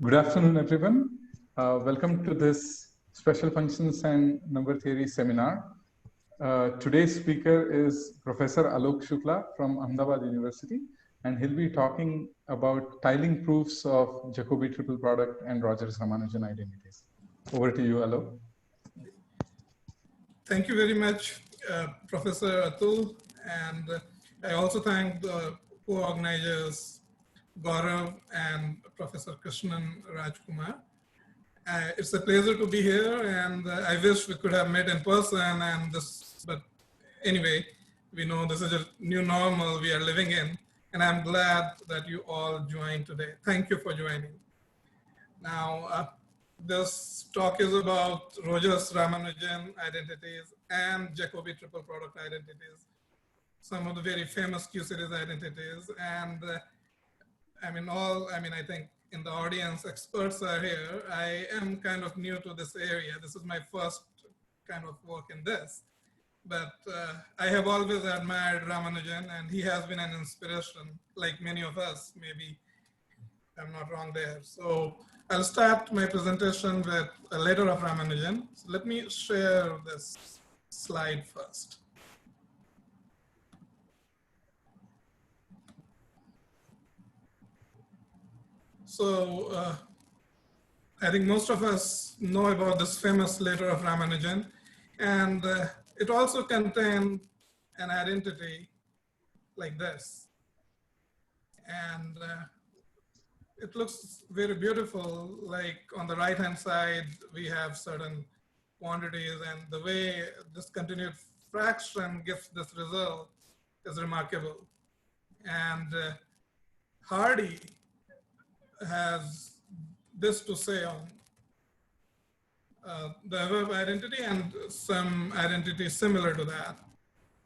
Good afternoon, everyone. Welcome to this special functions and number theory seminar. Today's speaker is Professor Alok Shukla from Ahmedabad University, and he'll be talking about tiling proofs of Jacobi triple product and Rogers-Ramanujan identities. Over to you, Alok. Thank you very much, Professor Atul, and I also thank the co-organizers, Gaurav and Professor Krishnan Rajkumar. It's a pleasure to be here, and I wish we could have met in person. But anyway, we know this is a new normal we are living in, and I'm glad that you all joined today. Thank you for joining. Now, this talk is about Rogers-Ramanujan identities and Jacobi triple product identities, some of the very famous Q series identities. And I think in the audience, experts are here. I am kind of new to this area. This is my first kind of work in this. But I have always admired Ramanujan, and he has been an inspiration, like many of us. Maybe I'm not wrong there. So I'll start my presentation with a letter of Ramanujan. So let me share this slide first. So I think most of us know about this famous letter of Ramanujan, and it also contained an identity like this. And it looks very beautiful, like on the right-hand side, we have certain quantities, and the way this continued fraction gives this result is remarkable. And Hardy has this to say on the above identity and some identity similar to that.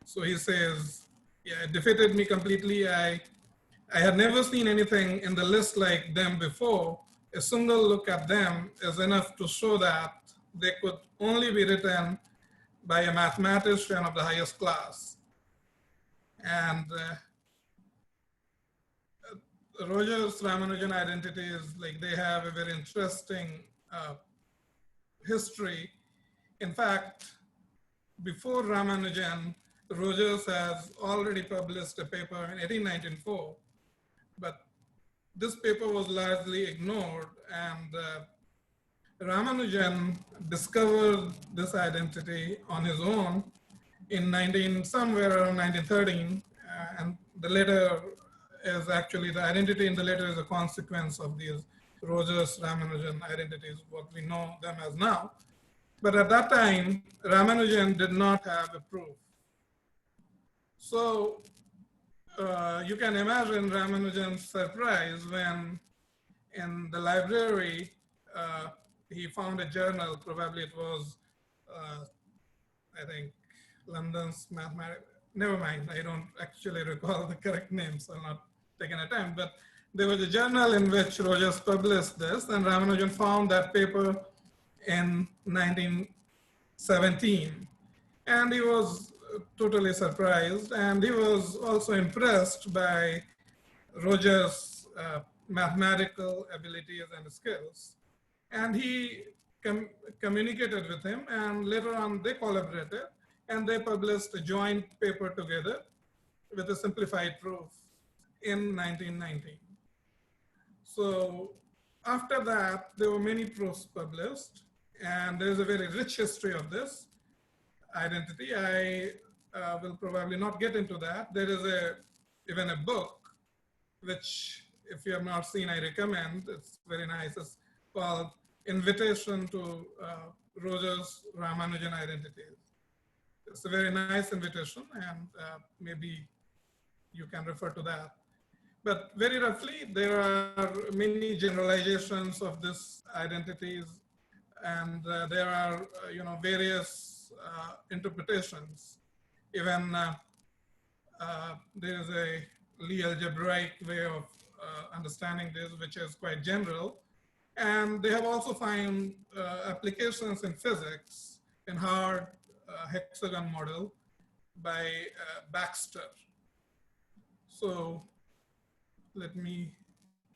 So he says, yeah, it defeated me completely. I had never seen anything in the list like them before. A single look at them is enough to show that they could only be written by a mathematician of the highest class. And Rogers-Ramanujan identities, like they have a very interesting history. In fact, before Ramanujan, Rogers has already published a paper in 1894, but this paper was largely ignored, and Ramanujan discovered this identity on his own in somewhere around 1913, and the letter is actually, the identity in the letter is a consequence of these Rogers-Ramanujan identities, what we know them as now. But at that time, Ramanujan did not have a proof. So you can imagine Ramanujan's surprise when in the library, he found a journal, probably it was, I think, London's mathematics, never mind, I don't actually recall the correct name, so I'm not taking a time, but there was a journal in which Rogers published this, and Ramanujan found that paper in 1917. And he was totally surprised, and he was also impressed by Rogers' mathematical abilities and skills. And he communicated with him, and later on they collaborated, and they published a joint paper together with a simplified proof in 1919. So after that, there were many proofs published, and there's a very rich history of this identity. I will probably not get into that. There is even a book, which if you have not seen, I recommend. It's very nice. It's called Invitation to Rogers-Ramanujan Identities. It's a very nice invitation, and maybe you can refer to that. But very roughly, there are many generalizations of these identities, and there are various interpretations. Even there is a Lie algebraic way of understanding this, which is quite general. And they have also found applications in physics in hard hexagon model by Baxter. So let me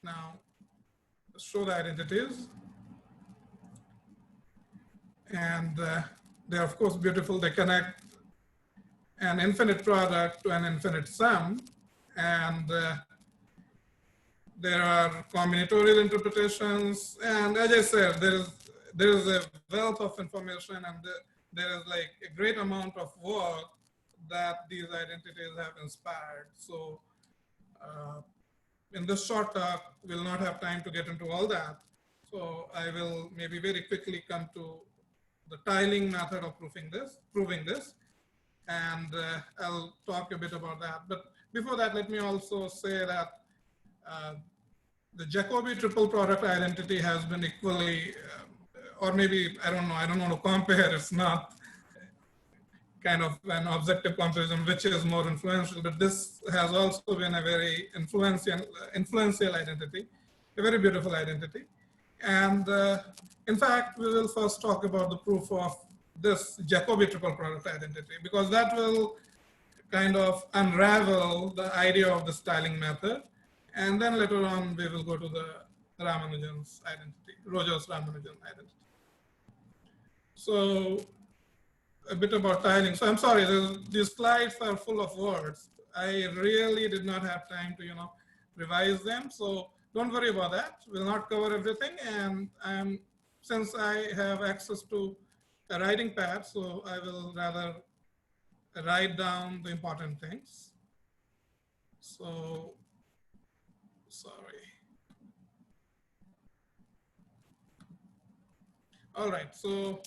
now show the identities. And they're of course beautiful. They connect an infinite product to an infinite sum. And there are combinatorial interpretations. And as I said, there is a wealth of information, and there is like a great amount of work that these identities have inspired. So in this short talk, we'll not have time to get into all that. So I will maybe very quickly come to the tiling method of proving this, and I'll talk a bit about that. But before that, let me also say that the Jacobi triple product identity has been equally, or maybe, I don't know, I don't want to compare, it's not kind of an objective comparison, which is more influential, but this has also been a very influential identity, a very beautiful identity. And in fact, we will first talk about the proof of this Jacobi triple product identity, because that will kind of unravel the idea of the styling method. And then later on, we will go to the Ramanujan's identity, Rogers-Ramanujan identity. So a bit about tiling. So I'm sorry, these slides are full of words. I really did not have time to, revise them. So don't worry about that. We'll not cover everything. And since I have access to a writing pad, so I will rather write down the important things. So, sorry. All right, so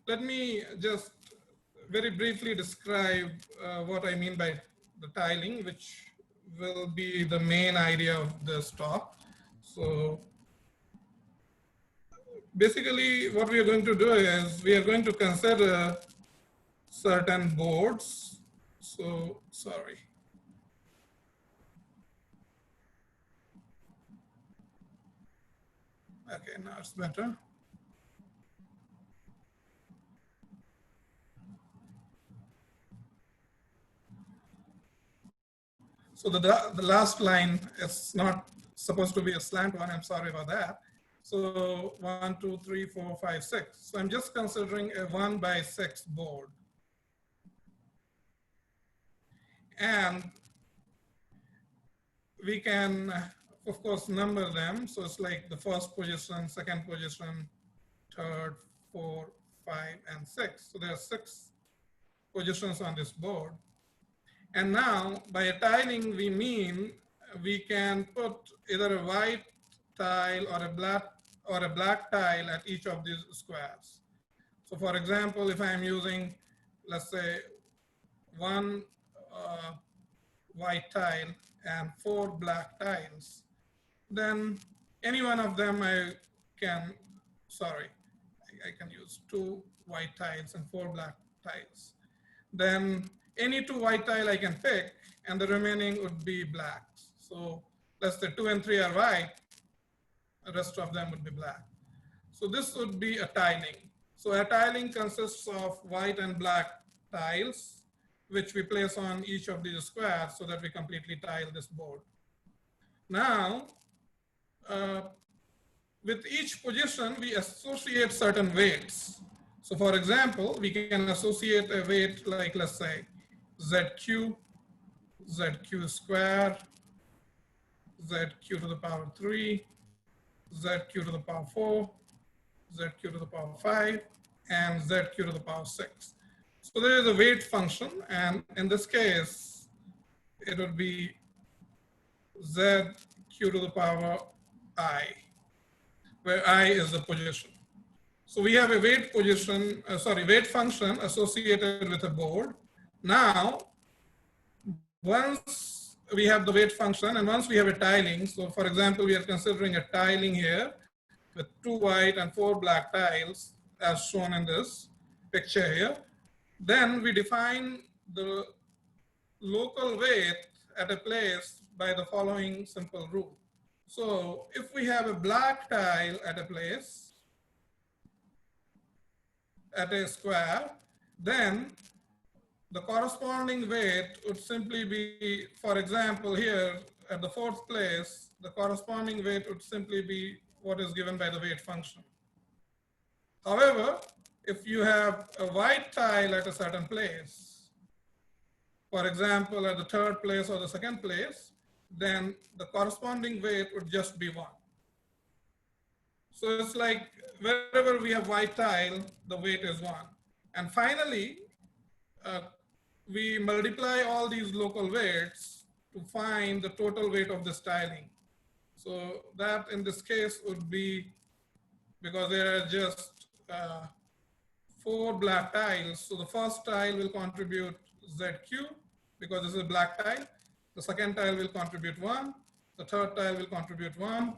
let me just very briefly describe what I mean by the tiling, which will be the main idea of this talk. So basically what we are going to do is we are going to consider certain boards. So, sorry. Okay, now it's better. So the last line is not supposed to be a slant one. I'm sorry about that. So 1, 2, 3, 4, 5, 6. So I'm just considering a 1 by 6 board. And we can, of course, number them. So it's like the first position, second position, third, 4, 5, and 6. So there are 6 positions on this board. And now by a tiling, we mean we can put either a white tile or a black tile at each of these squares. So for example, if I'm using, let's say, 1 white tile and 4 black tiles, then any one of them I can use 2 white tiles and 4 black tiles. Then any 2 white tile I can pick, and the remaining would be black. So let's say 2 and 3 are white, the rest of them would be black. So this would be a tiling. So a tiling consists of white and black tiles, which we place on each of these squares so that we completely tile this board. Now, with each position, we associate certain weights. So for example, we can associate a weight like, let's say, ZQ, ZQ square, ZQ to the power 3, ZQ to the power 4, ZQ to the power 5, and ZQ to the power 6. So there is a weight function, and in this case, it would be ZQ to the power I, where I is the position. So we have a weight function associated with a board. Now, once we have the weight function and once we have a tiling, so for example, we are considering a tiling here with 2 white and 4 black tiles as shown in this picture here. Then we define the local weight at a place by the following simple rule. So if we have a black tile at a place, at a square, then the corresponding weight would simply be, for example, here at the 4th place, the corresponding weight would simply be what is given by the weight function. However, if you have a white tile at a certain place, for example, at the third place or the second place, then the corresponding weight would just be 1. So it's like wherever we have white tile, the weight is 1. And finally, we multiply all these local weights to find the total weight of this tiling. So that in this case would be, because there are just 4 black tiles. So the first tile will contribute ZQ because this is a black tile. The second tile will contribute 1. The third tile will contribute 1.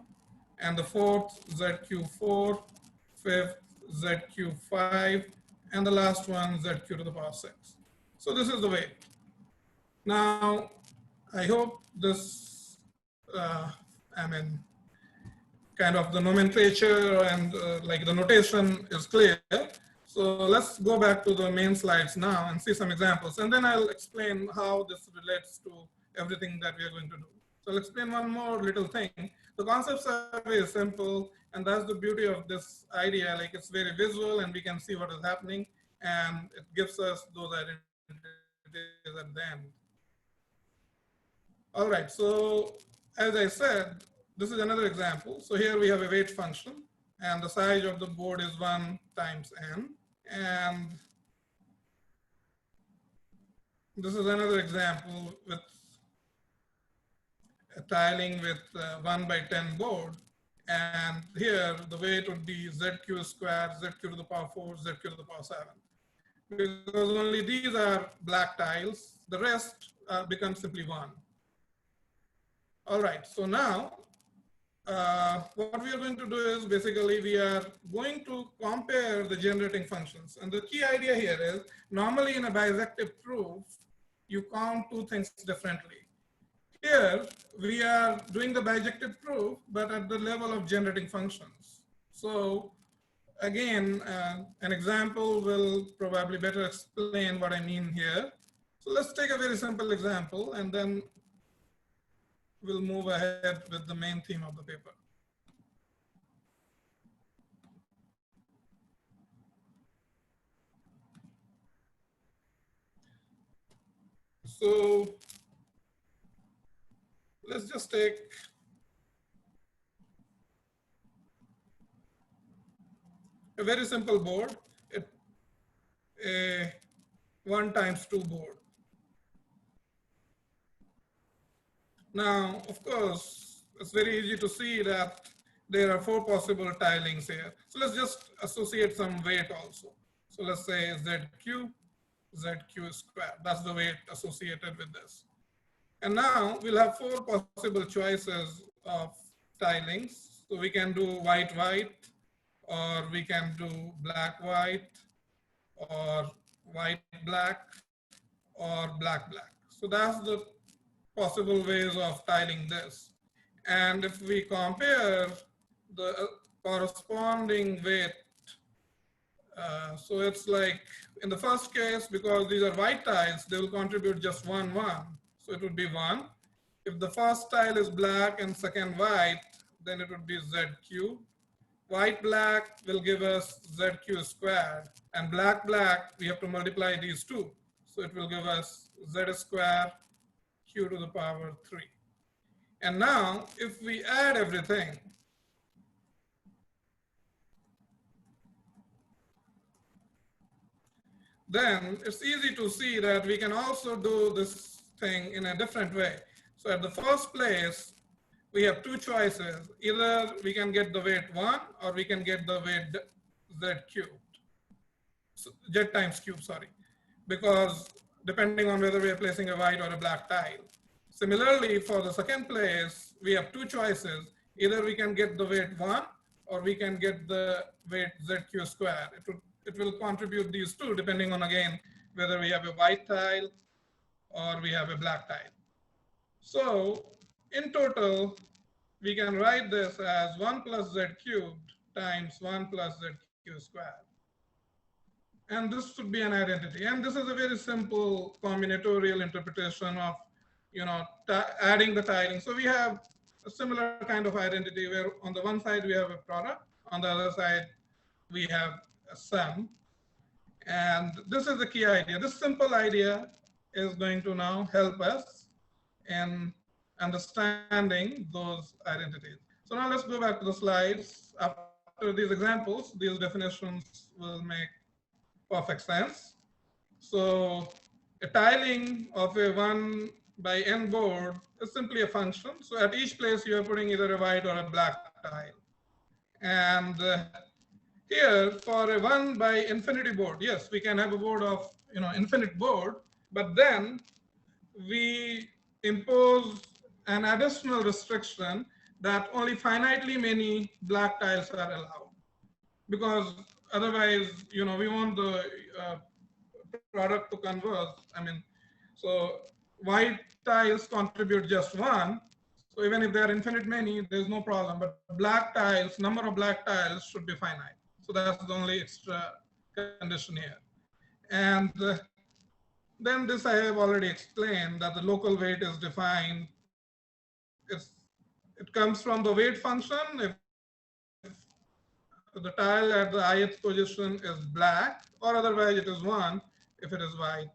And the fourth ZQ4, fifth ZQ5, and the last one ZQ to the power 6. So this is the weight. Now, I hope this, kind of the nomenclature and like the notation is clear. So let's go back to the main slides now and see some examples. And then I'll explain how this relates to everything that we are going to do. So I'll explain one more little thing. The concepts are very simple, and that's the beauty of this idea. Like it's very visual and we can see what is happening, and it gives us those identities at the end. All right, so as I said, this is another example. So here we have a weight function, and the size of the board is 1 times n. And this is another example with a tiling with 1 by 10 board. And here the weight would be ZQ squared, ZQ to the power 4, ZQ to the power 7. Because only these are black tiles, the rest becomes simply 1. All right, so now what we are going to do is basically we are going to compare the generating functions. And the key idea here is normally in a bijective proof, you count 2 things differently. Here we are doing the bijective proof, but at the level of generating functions. So again, an example will probably better explain what I mean here. So let's take a very simple example and then we'll move ahead with the main theme of the paper. So let's just take a very simple board, a 1 times 2 board. Now, of course, it's very easy to see that there are 4 possible tilings here. So let's just associate some weight also. So let's say ZQ, ZQ squared. That's the weight associated with this. And now we'll have 4 possible choices of tilings. So we can do white, white, or we can do black, white, or white, black, or black, black. So that's the possible ways of tiling this. And if we compare the corresponding weight, so it's like in the first case, because these are white tiles, they will contribute just 1, 1. So it would be 1. If the first tile is black and second white, then it would be ZQ. White black will give us ZQ squared, and black black, we have to multiply these 2. So it will give us Z squared Q to the power 3. And now if we add everything, then it's easy to see that we can also do this thing in a different way. So at the first place, we have 2 choices. Either we can get the weight 1 or we can get the weight Z cubed, so Z times cube, sorry, because depending on whether we are placing a white or a black tile. Similarly, for the second place, we have 2 choices. Either we can get the weight 1 or we can get the weight ZQ squared. It will contribute these 2 depending on, again, whether we have a white tile or we have a black tile. So in total, we can write this as 1 plus Z cubed times 1 plus ZQ squared. And this should be an identity. And this is a very simple combinatorial interpretation of, adding the tiling. So we have a similar kind of identity where on the one side we have a product, on the other side we have a sum. And this is the key idea. This simple idea is going to now help us in understanding those identities. So now let's go back to the slides. After these examples, these definitions will make perfect sense. So a tiling of a 1 by n board is simply a function. So at each place you are putting either a white or a black tile. And here for a 1 by infinity board, yes, we can have a board of infinite board, but then we impose an additional restriction that only finitely many black tiles are allowed, because otherwise we want the product to converge. I mean, so white tiles contribute just 1. So even if there are infinite many, there's no problem. But black tiles, number of black tiles should be finite. So that's the only extra condition here. And then this I have already explained, that the local weight is defined. It comes from the weight function. If the tile at the ith position is black, or otherwise it is 1 if it is white.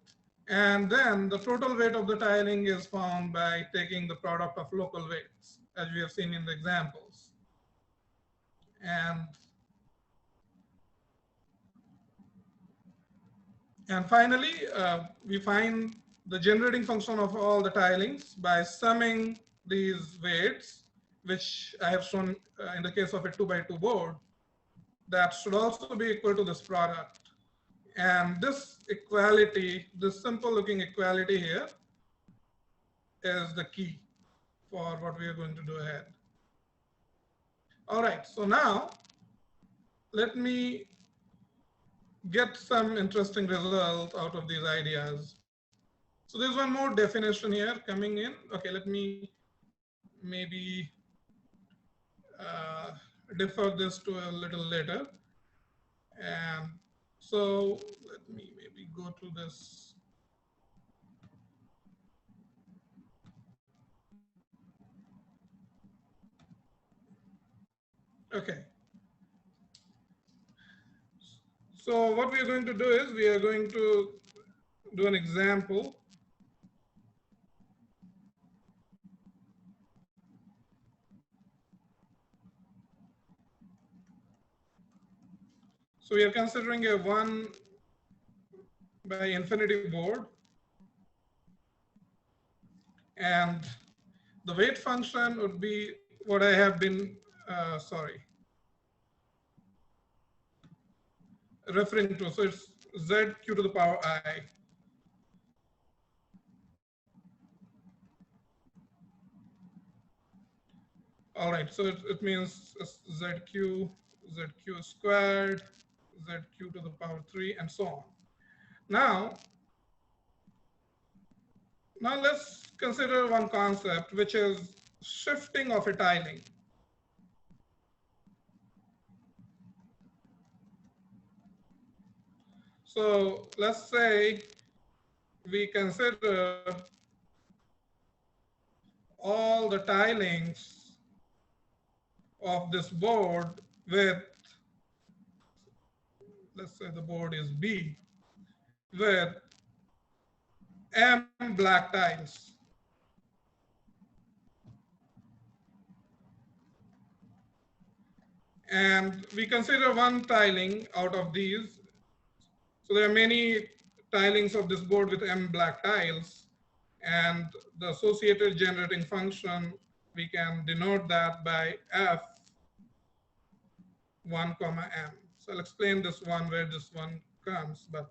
And then the total weight of the tiling is found by taking the product of local weights, as we have seen in the examples. And finally, we find the generating function of all the tilings by summing these weights, which I have shown in the case of a 2 by 2 board. That should also be equal to this product. And this equality, this simple looking equality here, is the key for what we are going to do ahead. All right, so now let me get some interesting results out of these ideas. So there's one more definition here coming in. Okay, let me maybe defer this to a little later. And so let me maybe go to this. Okay. So what we are going to do is we are going to do an example. So we are considering a 1 by infinity board. And the weight function would be what I have been, referring to. So it's zq to the power I. All right, so it means zq squared, zq to the power 3, and so on. Now let's consider one concept, which is shifting of a tiling. So let's say we consider all the tilings of this board with, let's say the board is B, with M black tiles. And we consider one tiling out of these. So there are many tilings of this board with M black tiles, and the associated generating function, we can denote that by F 1 comma M. So I'll explain this one where this one comes, but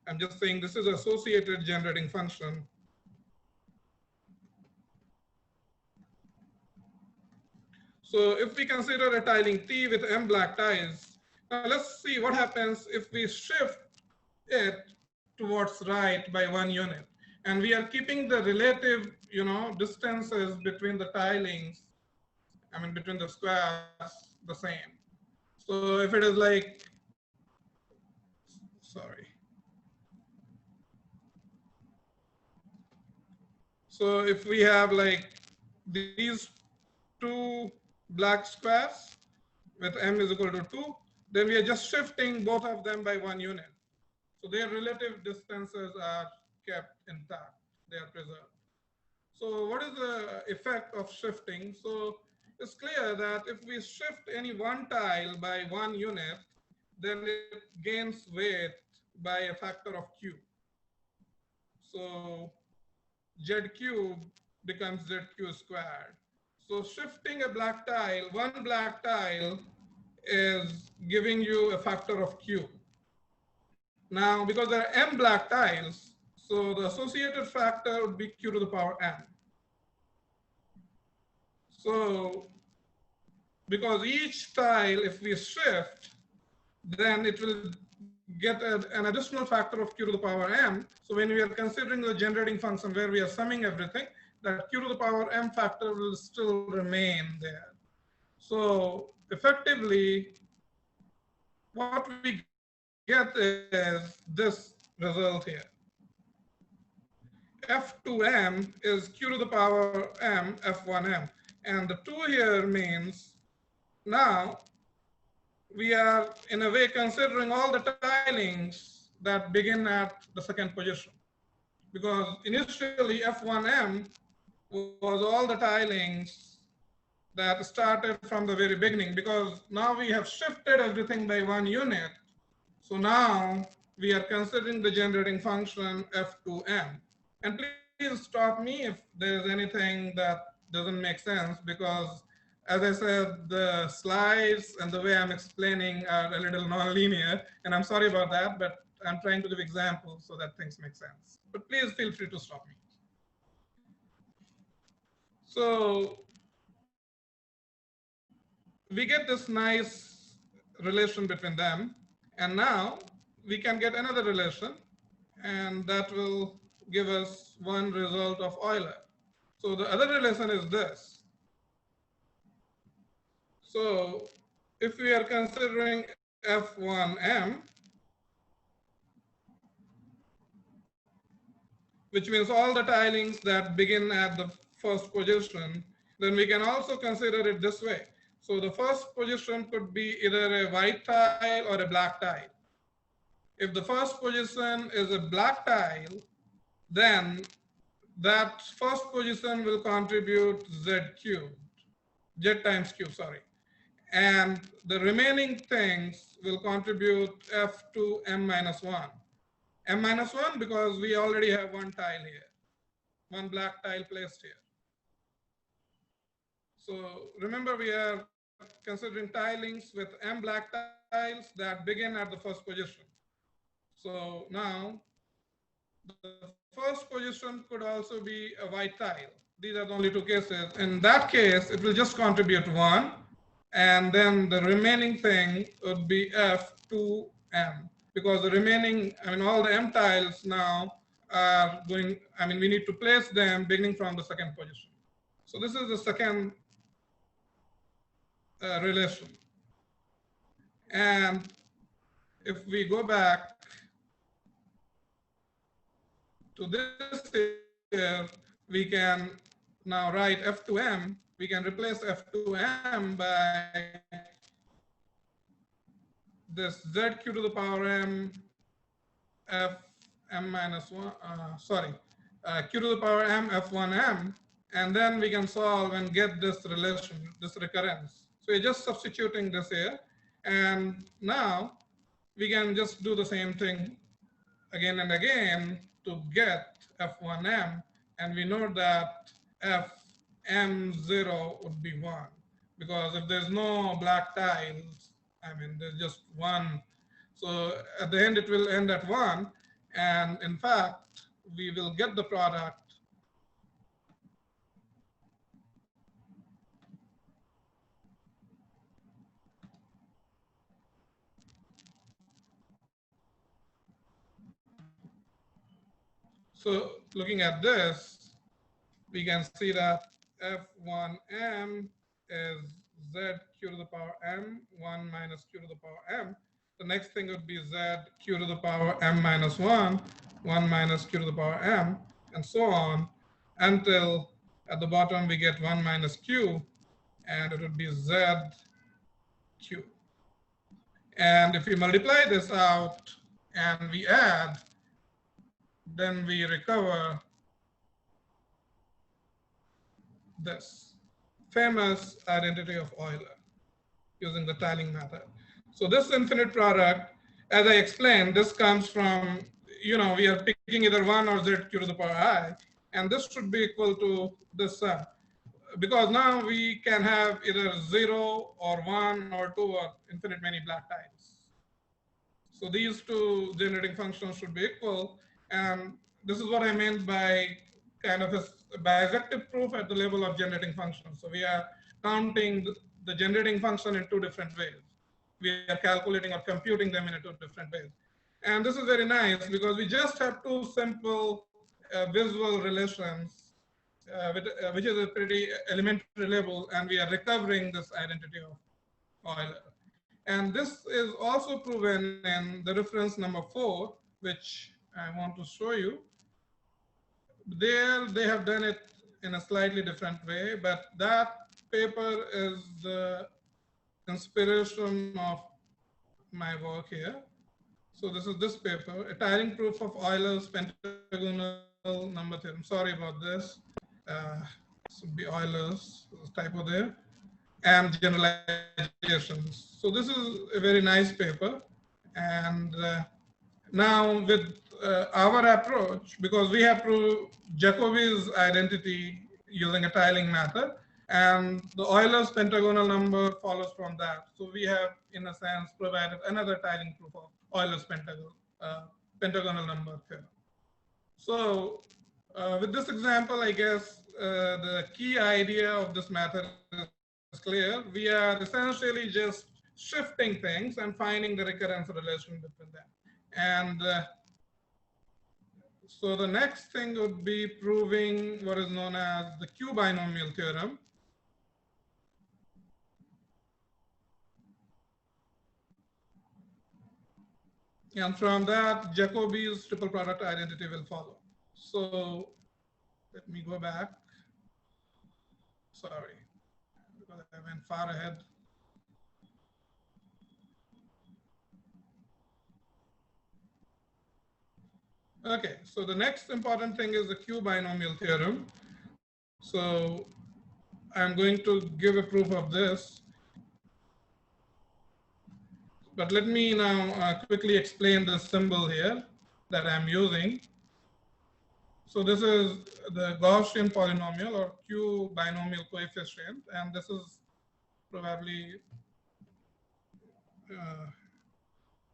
I'm just saying this is associated generating function. So if we consider a tiling T with M black tiles, now let's see what happens if we shift it towards right by 1 unit. And we are keeping the relative, distances between the tilings, between the squares, the same. So if it is like, so if we have like these two black squares with m is equal to 2, then we are just shifting both of them by 1 unit. So their relative distances are kept intact, they are preserved. So what is the effect of shifting? So it's clear that if we shift any one tile by 1 unit, then it gains weight by a factor of q. So z cube becomes zq squared. So shifting a black tile, one black tile is giving you a factor of q. Now, because there are m black tiles, so the associated factor would be q to the power m. So because each tile, if we shift, then it will get an additional factor of q to the power m. So when we are considering the generating function where we are summing everything, that q to the power m factor will still remain there. So effectively, what we get is this result here. F2m is q to the power m f1m. And the 2 here means now we are in a way considering all the tilings that begin at the second position. Because initially F1m was all the tilings that started from the very beginning, because now we have shifted everything by 1 unit. So now we are considering the generating function F2m. And please stop me if there is anything that doesn't make sense, because as I said, the slides and the way I'm explaining are a little non-linear, and I'm sorry about that, but I'm trying to give examples so that things make sense. But please feel free to stop me. So we get this nice relation between them, and now we can get another relation, and that will give us one result of Euler. So the other relation is this. So if we are considering F1m, which means all the tilings that begin at the first position, then we can also consider it this way. So the first position could be either a white tile or a black tile. If the first position is a black tile, then that first position will contribute z cubed, z times q, sorry. And the remaining things will contribute f2m minus 1. M minus 1 because we already have one tile here, one black tile placed here. So remember, we are considering tilings with m black tiles that begin at the first position. So now the first position could also be a white tile. These are the only 2 cases. In that case, it will just contribute 1. And then the remaining thing would be f2m, because the remaining, all the m tiles now are going, we need to place them beginning from the second position. So this is the second relation. And if we go back to this here, we can now write f2m. We can replace f2m by this zq to the power m fm minus 1, q to the power m f1m, and then we can solve and get this relation, this recurrence. So we're just substituting this here, and now we can just do the same thing again and again to get f1m, and we know that fm0 would be 1, because if there's no black tiles, there's just 1. So at the end, it will end at 1. And in fact, we will get the product So looking at this, we can see that f1m is z q to the power m, 1 minus q to the power m. The next thing would be z q to the power m minus 1, 1 minus q to the power m, and so on, until at the bottom we get 1 minus q. and it would be ZQ. And if we multiply this out and we add, then we recover this famous identity of Euler using the tiling method. So this infinite product, as I explained, this comes from, we are picking either 1 or ZQ to the power I, and this should be equal to this sum. Because now we can have either 0 or 1 or 2 or infinite many black tiles. So these two generating functions should be equal. And this is what I meant by kind of a bijective proof at the level of generating functions. So we are counting the generating function in two different ways. We are calculating or computing them in two different ways. And this is very nice because we just have two simple visual relations, which is a pretty elementary level, and we are recovering this identity of Euler. And this is also proven in the reference number 4, which I want to show you. There, they have done it in a slightly different way, but that paper is the inspiration of my work here. So this is this paper, a tiling proof of Euler's pentagonal number theorem. Sorry about this. This would be Euler's, there's a typo there, and generalizations. So this is a very nice paper. And now with our approach, because we have proved Jacobi's identity using a tiling method, and the Euler's pentagonal number follows from that. So we have, in a sense, provided another tiling proof of Euler's pentagonal number theorem. So with this example, I guess the key idea of this method is clear. We are essentially just shifting things and finding the recurrence relation between them. And so the next thing would be proving what is known as the Q binomial theorem. And from that, Jacobi's triple product identity will follow. So let me go back. Sorry, because I went far ahead. Okay, so the next important thing is the Q binomial theorem. So I'm going to give a proof of this. But let me now quickly explain the symbol here that I'm using. So this is the Gaussian polynomial or Q binomial coefficient, and this is probably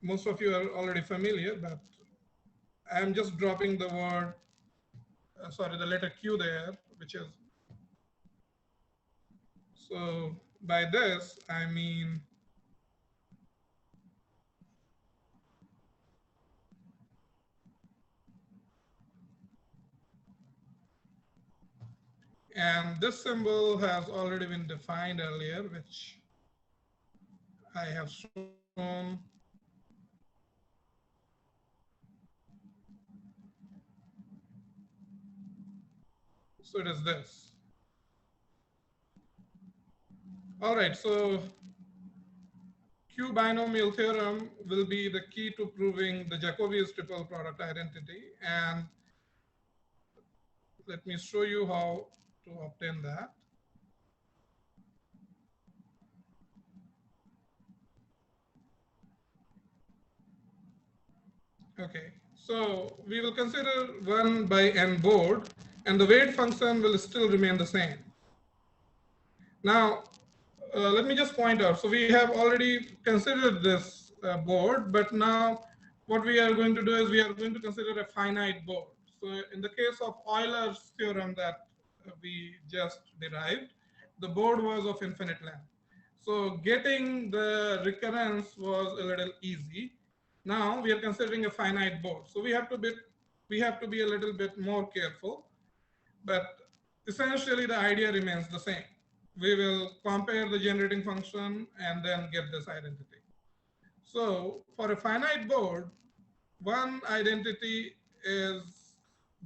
most of you are already familiar, but I'm just dropping the word, the letter Q there, which is, so by this, I mean, and this symbol has already been defined earlier, which I have shown. So it is this. All right, so Q binomial theorem will be the key to proving the Jacobi's triple product identity. And let me show you how to obtain that. Okay, so we will consider 1 by n board, and the weight function will still remain the same. Now, let me just point out, so we have already considered this board, but now what we are going to do is we are going to consider a finite board. So in the case of Euler's theorem that we just derived, the board was of infinite length. So getting the recurrence was a little easy. Now we are considering a finite board. So we have to be a little bit more careful, but essentially the idea remains the same. We will compare the generating function and then get this identity. So for a finite board, one identity is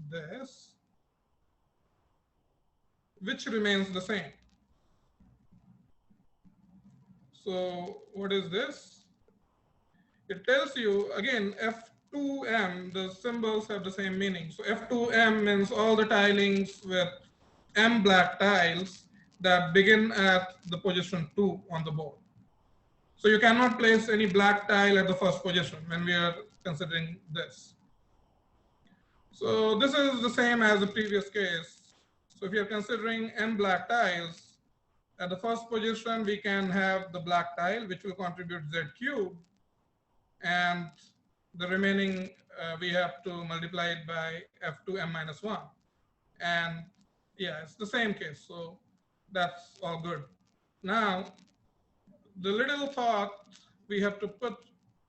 this, which remains the same. So what is this? It tells you, again, F2M, the symbols have the same meaning. So F2M means all the tilings with M black tiles that begin at the position 2 on the board. So you cannot place any black tile at the first position when we are considering this. So this is the same as the previous case. So if you're considering n black tiles, at the first position, we can have the black tile, which will contribute Z cube. And the remaining, we have to multiply it by F2M minus 1. And yeah, it's the same case. So that's all good. Now, the little thought we have to put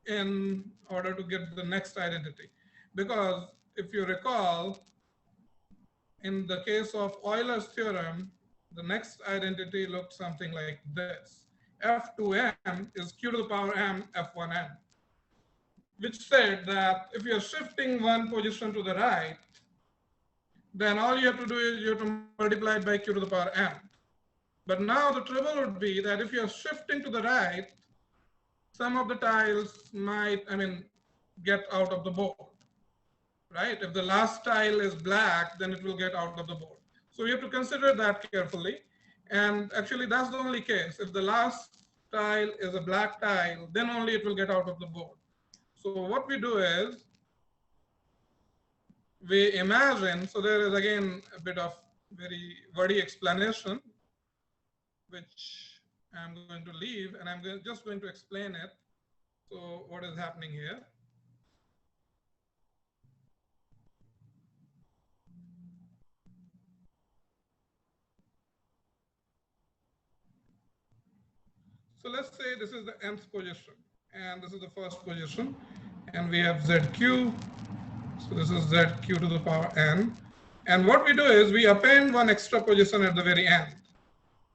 in order to get the next identity. Because if you recall, in the case of Euler's theorem, the next identity looks something like this. F2m is q to the power m f1n, which said that if you're shifting one position to the right, then all you have to do is you have to multiply it by q to the power m. But now the trouble would be that if you're shifting to the right, some of the tiles might, get out of the board, right? If the last tile is black, then it will get out of the board. So you have to consider that carefully. And actually, that's the only case. If the last tile is a black tile, then only it will get out of the board. So what we do is, we imagine, so there is again a bit of very wordy explanation, which I'm going to leave, and I'm just going to explain it. So what is happening here? So let's say this is the nth position, and this is the first position, and we have zq. So this is zq to the power n. And what we do is we append one extra position at the very end,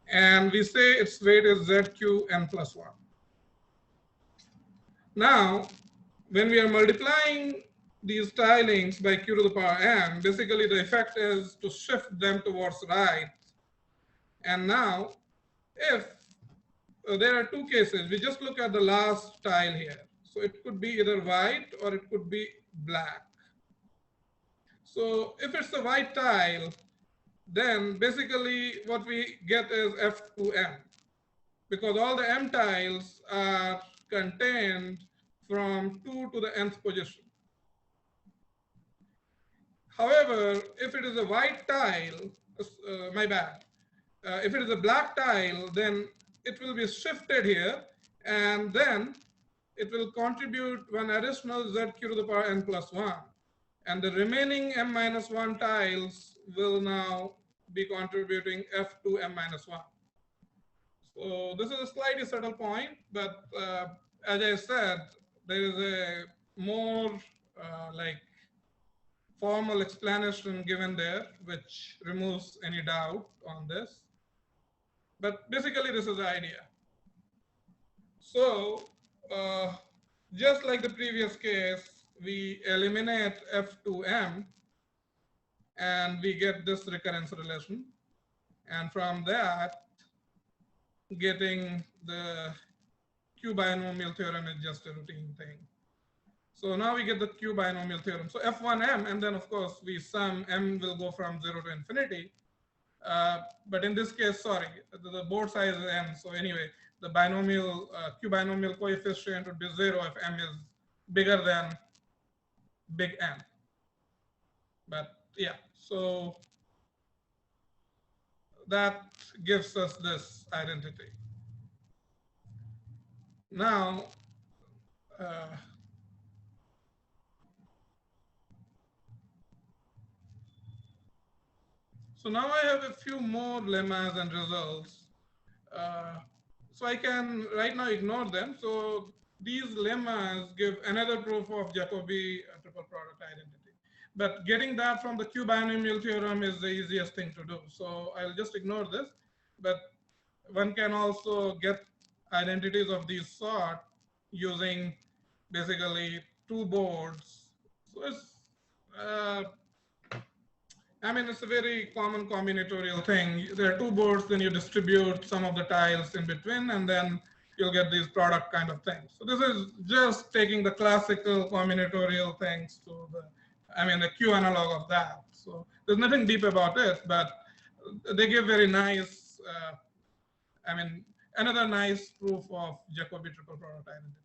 and we say its weight is zq n plus 1. Now, when we are multiplying these tilings by q to the power n, basically the effect is to shift them towards right. And now, if there are two cases, we just look at the last tile here. So it could be either white or it could be black. So if it's a white tile, then basically what we get is F2M, because all the M tiles are contained from 2 to the nth position. However, if it is a white tile, my bad, if it is a black tile, then it will be shifted here, and then it will contribute one additional zq to the power n plus 1. And the remaining m minus 1 tiles will now be contributing f to m minus 1. So this is a slightly subtle point, but as I said, there is a more formal explanation given there, which removes any doubt on this. But basically, this is the idea. So just like the previous case, we eliminate F2M, and we get this recurrence relation. And from that, getting the Q binomial theorem is just a routine thing. So now we get the Q binomial theorem. So F1M, and then of course we sum, M will go from 0 to infinity. But in this case, sorry, the board size is n. So anyway, the binomial Q binomial coefficient would be 0 if m is bigger than big N. But yeah, so that gives us this identity. Now, so now I have a few more lemmas and results. So I can right now ignore them. So these lemmas give another proof of Jacobi triple product identity. But getting that from the Q binomial theorem is the easiest thing to do. So I'll just ignore this. But one can also get identities of these sort using basically two boards. So it's it's a very common combinatorial thing. There are two boards, then you distribute some of the tiles in between, and then you'll get these product kind of things. So this is just taking the classical combinatorial things to the Q analog of that. So there's nothing deep about it, but they give very nice, another nice proof of Jacobi triple product identity.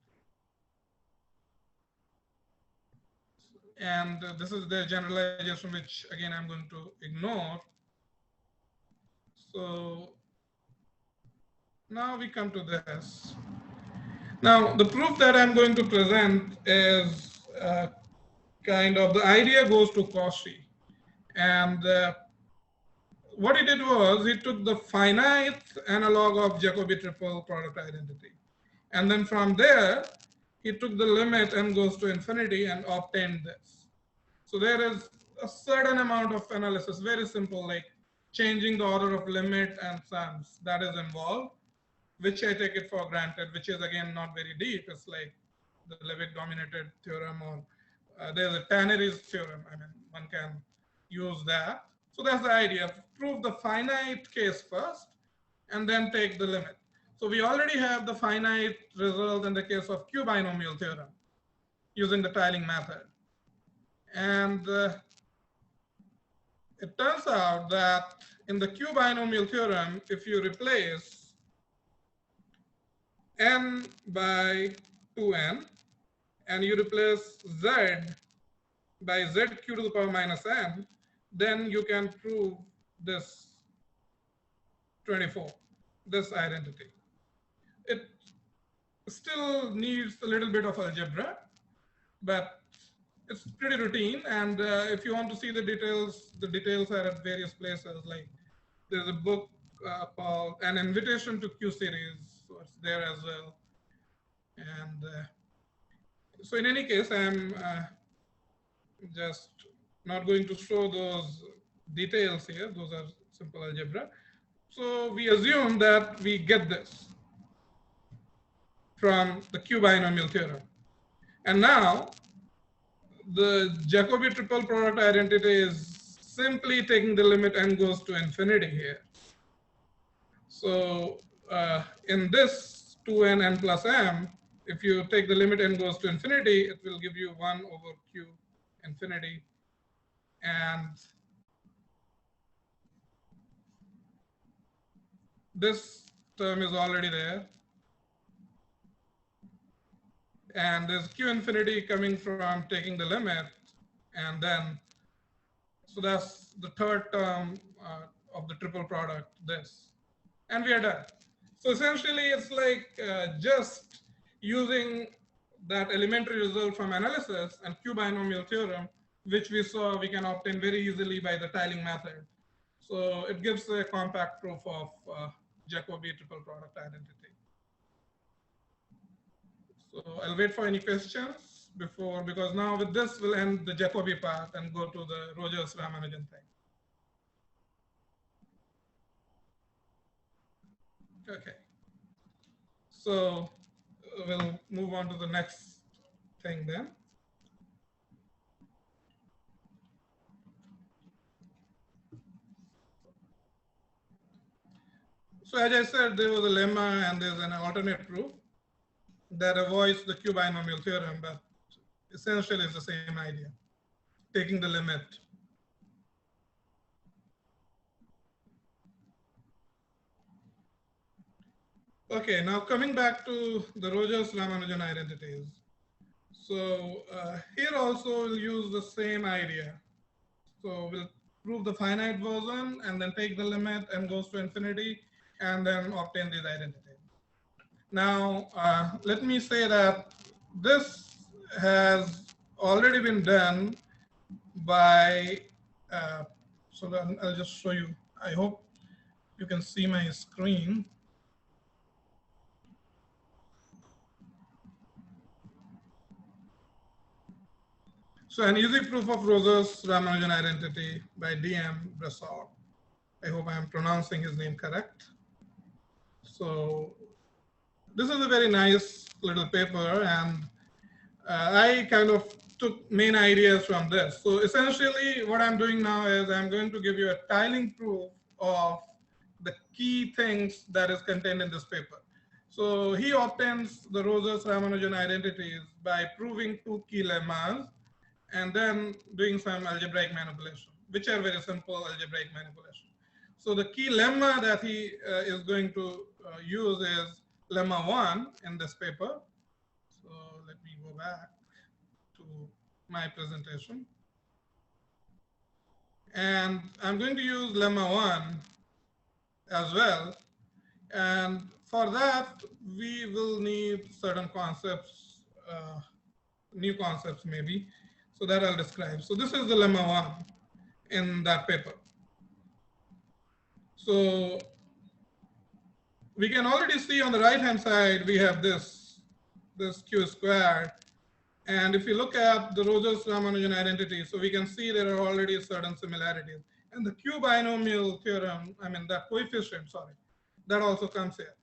And this is the generalization, which again I'm going to ignore. So now we come to this. Now the proof that I'm going to present is kind of the idea goes to Cauchy, and what he did was he took the finite analog of Jacobi triple product identity, and then from there he took the limit n goes to infinity and obtained this. So there is a certain amount of analysis, very simple, like changing the order of limit and sums that is involved, which I take it for granted, which is again not very deep. It's like the Levitt dominated theorem, or there's a Tannery's theorem. One can use that. So that's the idea. Prove the finite case first and then take the limit. So we already have the finite result in the case of Q binomial theorem using the tiling method. And it turns out that in the Q binomial theorem, if you replace n by 2n and you replace z by zq to the power minus n, then you can prove this 24, this identity. It still needs a little bit of algebra, but it's pretty routine. And if you want to see the details are at various places. Like there's a book called An Invitation to Q Series, so it's there as well. And so in any case, I'm just not going to show those details here. Those are simple algebra. So we assume that we get this from the Q binomial theorem. And now the Jacobi triple product identity is simply taking the limit n goes to infinity here. So in this 2n n plus m, if you take the limit n goes to infinity, it will give you 1 over q infinity. And this term is already there. And there's q infinity coming from taking the limit. And then, so that's the third term of the triple product, this. And we are done. So essentially, it's like just using that elementary result from analysis and Q binomial theorem, which we saw we can obtain very easily by the tiling method. So it gives a compact proof of Jacobi triple product identity. So I'll wait for any questions because now with this we'll end the Jacobi part and go to the Rogers-Ramanujan thing. Okay. So we'll move on to the next thing then. So as I said, there was a lemma and there's an alternate proof that avoids the Q binomial theorem, but essentially it's the same idea, taking the limit. Okay, now coming back to the Rogers-Ramanujan identities. So here also we'll use the same idea. So we'll prove the finite version and then take the limit and goes to infinity and then obtain these identities. Now, let me say that this has already been done by, so then I'll just show you. I hope you can see my screen. So an easy proof of Rogers-Ramanujan identity by DM Brasso. I hope I'm pronouncing his name correct. So this is a very nice little paper, and I kind of took main ideas from this. So essentially what I'm doing now is I'm going to give you a tiling proof of the key things that is contained in this paper. So he obtains the Rogers-Ramanujan identities by proving two key lemmas and then doing some algebraic manipulation, which are very simple algebraic manipulation. So the key lemma that he is going to use is lemma 1 in this paper. So let me go back to my presentation. And I'm going to use lemma 1 as well. And for that, we will need certain concepts, new concepts maybe. So that I'll describe. So this is the lemma 1 in that paper. So we can already see on the right-hand side, we have this Q squared. And if you look at the Rogers-Ramanujan identity, so we can see there are already certain similarities. And the Q binomial theorem, I mean that coefficient, sorry, that also comes here.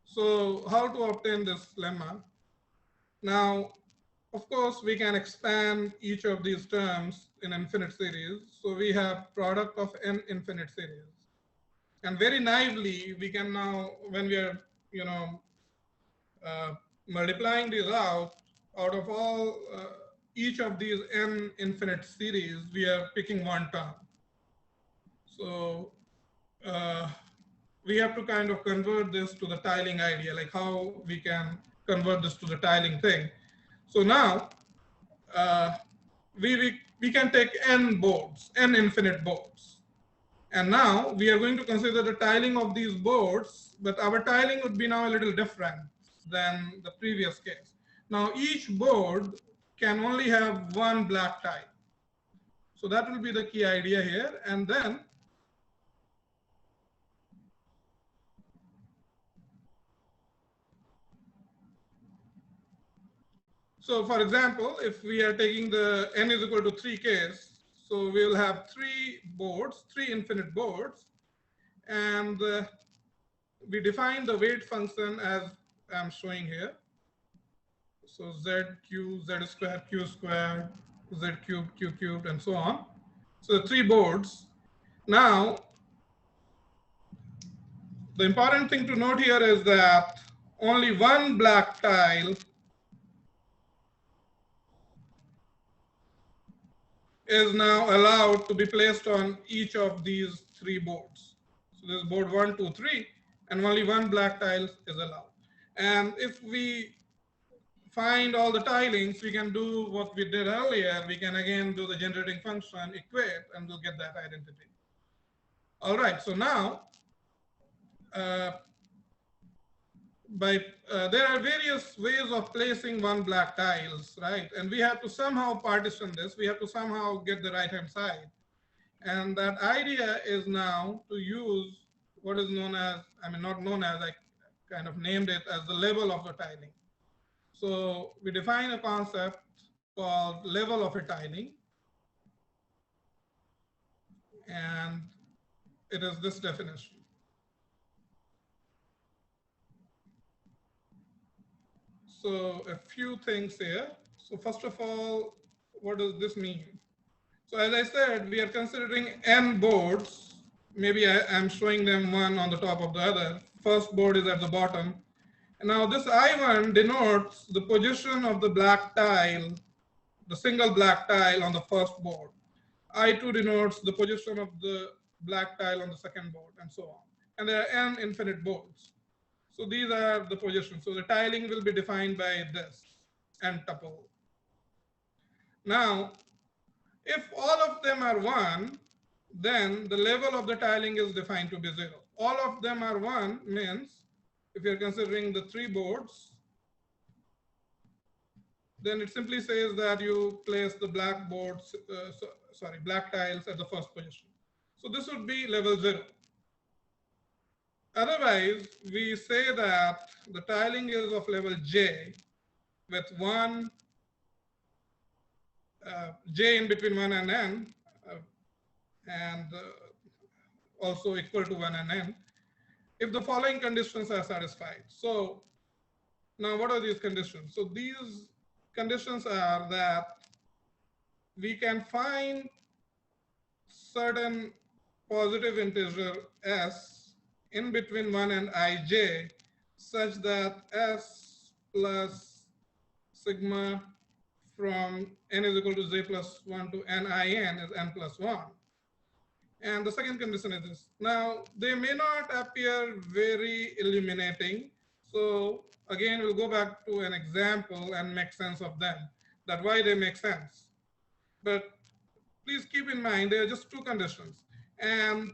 So how to obtain this lemma? Now, of course, we can expand each of these terms in infinite series. So we have product of n infinite series. And very naively, we can now, when we are, multiplying these out of all, each of these n infinite series, we are picking one term. So we have to kind of convert this to the tiling idea, like how we can convert this to the tiling thing. So now we can take n boards, n infinite boards. And now we are going to consider the tiling of these boards, but our tiling would be now a little different than the previous case. Now each board can only have one black tile. So that will be the key idea here. And then so for example, if we are taking the n is equal to 3 case, so we will have 3 boards, 3 infinite boards, and we define the weight function as I'm showing here. So ZQ, Z squared, Q squared, Z cubed, Q cubed, and so on. So the 3 boards. Now, the important thing to note here is that only one black tile is now allowed to be placed on each of these 3 boards. So this is board 1, 2, 3, and only one black tile is allowed. And if we find all the tilings, we can do what we did earlier. We can again do the generating function, equate, and we'll get that identity. All right, so now, there are various ways of placing one black tiles, right? And we have to somehow partition this. We have to somehow get the right-hand side. And that idea is now to use what is known as, I mean, not known as, I kind of named it as the level of the tiling. So we define a concept called level of a tiling. And it is this definition. So a few things here. So first of all, what does this mean? So as I said, we are considering n boards. Maybe I'm showing them one on the top of the other. First board is at the bottom. And now this I1 denotes the position of the black tile, the single black tile on the first board. I2 denotes the position of the black tile on the second board, and so on. And there are n infinite boards. So these are the positions. So the tiling will be defined by this n tuple. Now, if all of them are 1, then the level of the tiling is defined to be 0. All of them are 1 means, if you're considering the 3 boards, then it simply says that you place the black boards, black tiles at the first position. So this would be level 0. Otherwise, we say that the tiling is of level j with one j in between 1 and n, and also equal to 1 and n, if the following conditions are satisfied. So now what are these conditions? So these conditions are that we can find certain positive integer s in between 1 and ij such that s plus sigma from n is equal to j plus 1 to nin is n plus 1. And the second condition is this. Now, they may not appear very illuminating. So again, we'll go back to an example and make sense of them, that why they make sense. But please keep in mind, there are just two conditions. And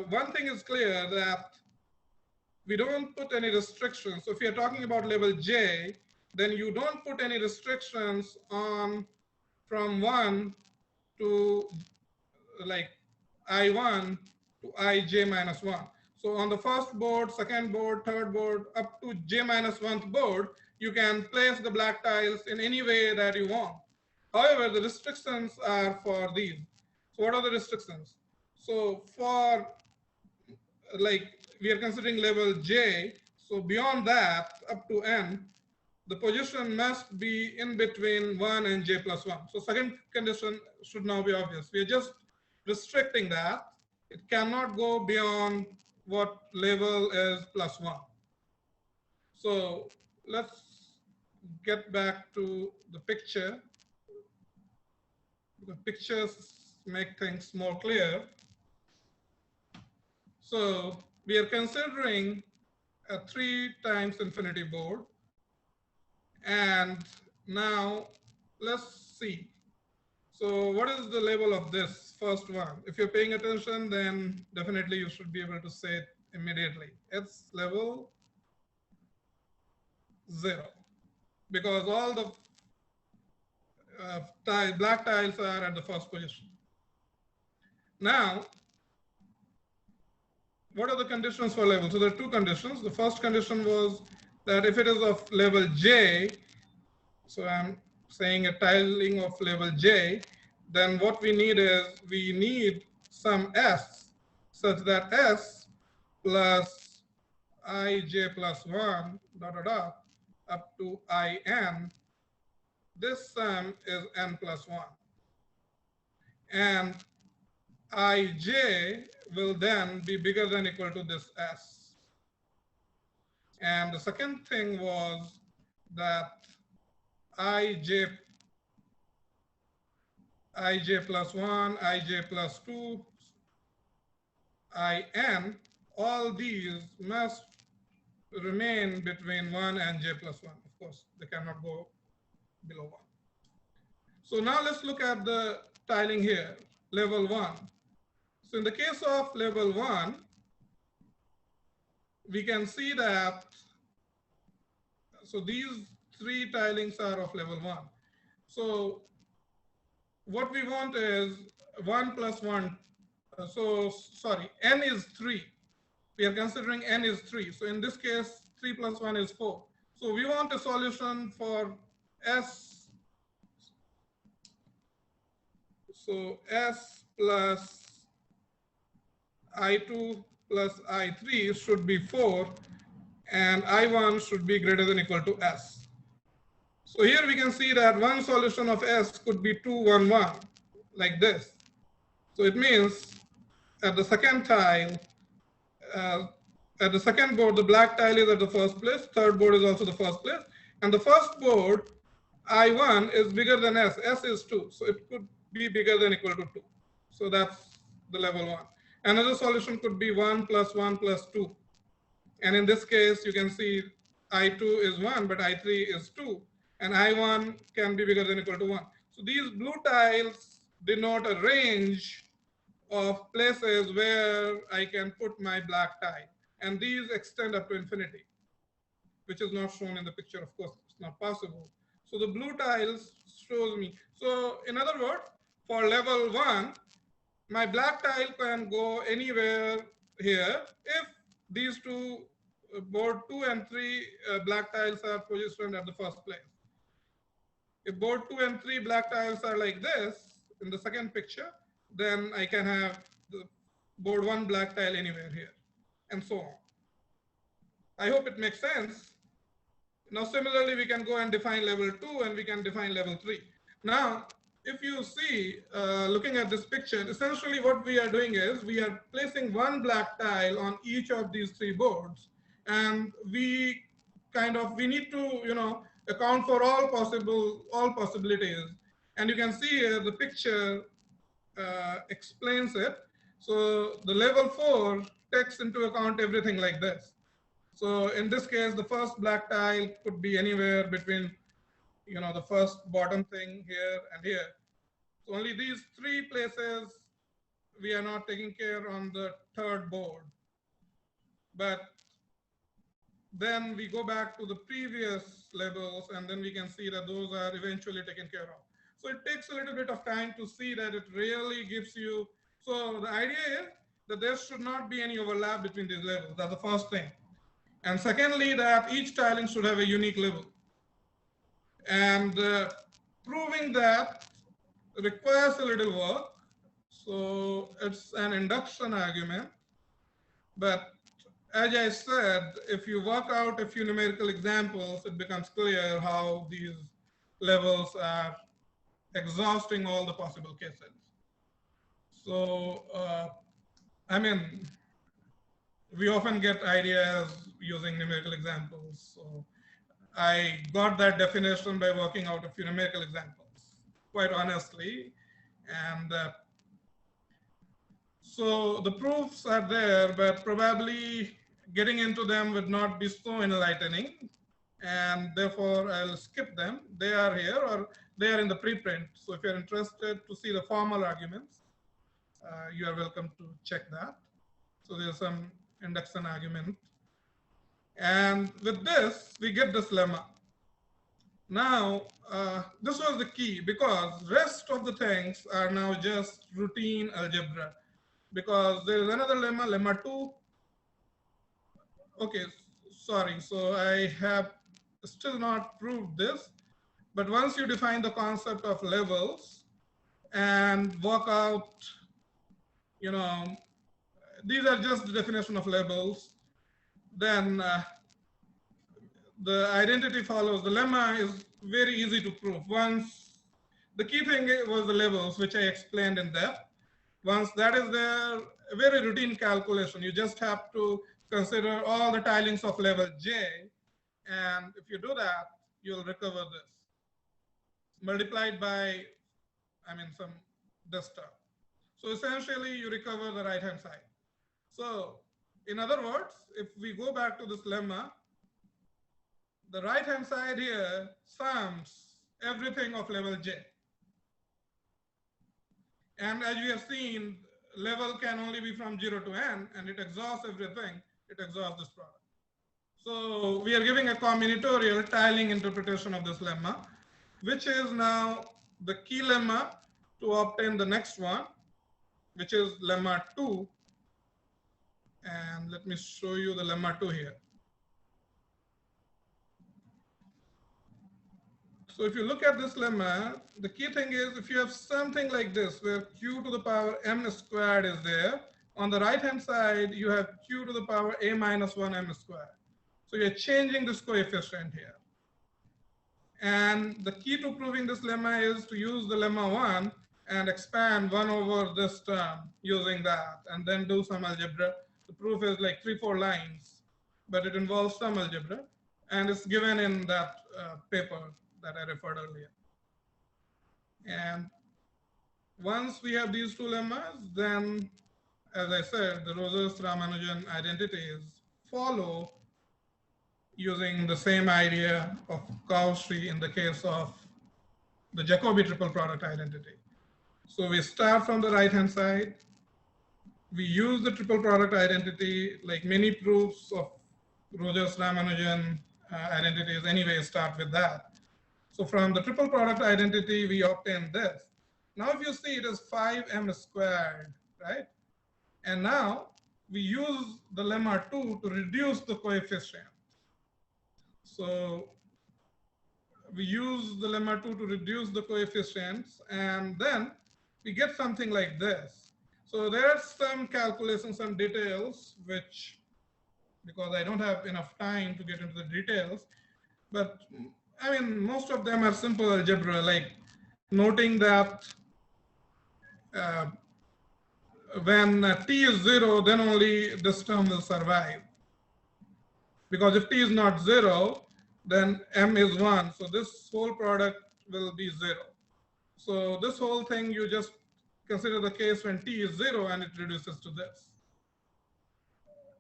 one thing is clear, that we don't put any restrictions. So if you're talking about level J, then you don't put any restrictions on from 1 to like I1 to ij minus 1. So on the first board, second board, third board, up to j minus 1th board, you can place the black tiles in any way that you want. However, the restrictions are for these. So what are the restrictions? So for like we are considering level J, so beyond that up to n, the position must be in between 1 and j plus 1. So second condition should now be obvious. We are just restricting that. It cannot go beyond what level is plus 1. So let's get back to the picture. The pictures make things more clear. So we are considering a 3 times infinity board. And now let's see. So what is the level of this first one? If you're paying attention, then definitely you should be able to say it immediately. It's level 0, because all the black tiles are at the first position. Now, what are the conditions for level? So there are two conditions. The first condition was that if it is of level J, so I'm saying a tiling of level J, then what we need is we need some S such that S plus ij plus 1 dot dot dot up to in, this sum is n plus 1. And ij will then be bigger than equal to this S. And the second thing was that ij plus 1, ij plus 2, in, all these must remain between 1 and j plus 1. Of course, they cannot go below 1. So now let's look at the tiling here, level 1. So in the case of level 1, we can see that, so these 3 tilings are of level 1. So what we want is 1 plus 1. N is 3. We are considering n is 3. So in this case, 3 plus 1 is 4. So we want a solution for S. So S plus I2 plus I3 should be 4, and I1 should be greater than or equal to S. So here we can see that one solution of S could be 2, 1, 1, like this. So it means at the second tile, at the second board, the black tile is at the first place, third board is also the first place, and the first board, I1 is bigger than S. S is 2, so it could be bigger than or equal to 2. So that's the level 1. Another solution could be 1 plus 1 plus 2. And in this case, you can see I2 is 1, but I3 is 2. And I1 can be bigger than or equal to 1. So these blue tiles denote a range of places where I can put my black tile. And these extend up to infinity, which is not shown in the picture. Of course, it's not possible. So the blue tiles shows me. So in other words, for level 1, my black tile can go anywhere here if these two, board 2 and 3 black tiles are positioned at the first place. If board 2 and 3 black tiles are like this in the second picture, then I can have the board 1 black tile anywhere here, and so on. I hope it makes sense. Now, similarly, we can go and define level 2 and we can define level 3. Now, if you see, looking at this picture, essentially what we are doing is we are placing one black tile on each of these three boards, and we need to, account for all possibilities. And you can see here the picture explains it. So the level 4 takes into account everything like this. So in this case, the first black tile could be anywhere between, the first bottom thing here and here. So only these three places we are not taking care on the third board. But then we go back to the previous levels, and then we can see that those are eventually taken care of. So it takes a little bit of time to see that it really gives you. So the idea is that there should not be any overlap between these levels. That's the first thing. And secondly, that each tiling should have a unique level. And proving that requires a little work. So it's an induction argument. But as I said, if you work out a few numerical examples, it becomes clear how these levels are exhausting all the possible cases. So, we often get ideas using numerical examples. So I got that definition by working out a few numerical examples, quite honestly. And so the proofs are there, but probably getting into them would not be so enlightening. And therefore, I'll skip them. They are here, or they are in the preprint. So if you're interested to see the formal arguments, you are welcome to check that. So there's some induction argument. And with this, we get this lemma. Now, this was the key, because rest of the things are now just routine algebra. Because there is another lemma, lemma 2. Okay, sorry. So I have still not proved this. But once you define the concept of levels and work out, these are just the definition of levels, then the identity follows. The lemma is very easy to prove. Once the key thing was the levels, which I explained in depth. Once that is there, a very routine calculation. You just have to consider all the tilings of level J. And if you do that, you'll recover this. Multiplied by, some desktop. So essentially, you recover the right-hand side. So in other words, if we go back to this lemma, the right-hand side here sums everything of level J. And as we have seen, level can only be from 0 to n, and it exhausts everything. It exhausts this product. So we are giving a combinatorial tiling interpretation of this lemma, which is now the key lemma to obtain the next one, which is lemma 2. And let me show you the lemma 2 here. So if you look at this lemma, the key thing is if you have something like this, where q to the power m squared is there, on the right-hand side, you have q to the power a minus 1 m squared. So you're changing this coefficient here. And the key to proving this lemma is to use the lemma 1 and expand 1 over this term using that, and then do some algebra. The proof is like 3-4 lines, but it involves some algebra, and it's given in that paper that I referred earlier. And once we have these two lemmas, then, as I said, the Rogers-Ramanujan identities follow using the same idea of Cauchy in the case of the Jacobi triple product identity. So we start from the right-hand side. We use the triple product identity, like many proofs of Rogers-Ramanujan identities anyway start with that. So from the triple product identity, we obtain this. Now if you see, it is 5m squared, right? And now we use the lemma 2 to reduce the coefficient. So we use the lemma 2 to reduce the coefficients, and then we get something like this. So there are some calculations, some details, which, because I don't have enough time to get into the details, but most of them are simple algebra. Like noting that when t is 0, then only this term will survive. Because if t is not 0, then m is 1. So this whole product will be 0. So this whole thing, you just consider the case when t is 0 and it reduces to this.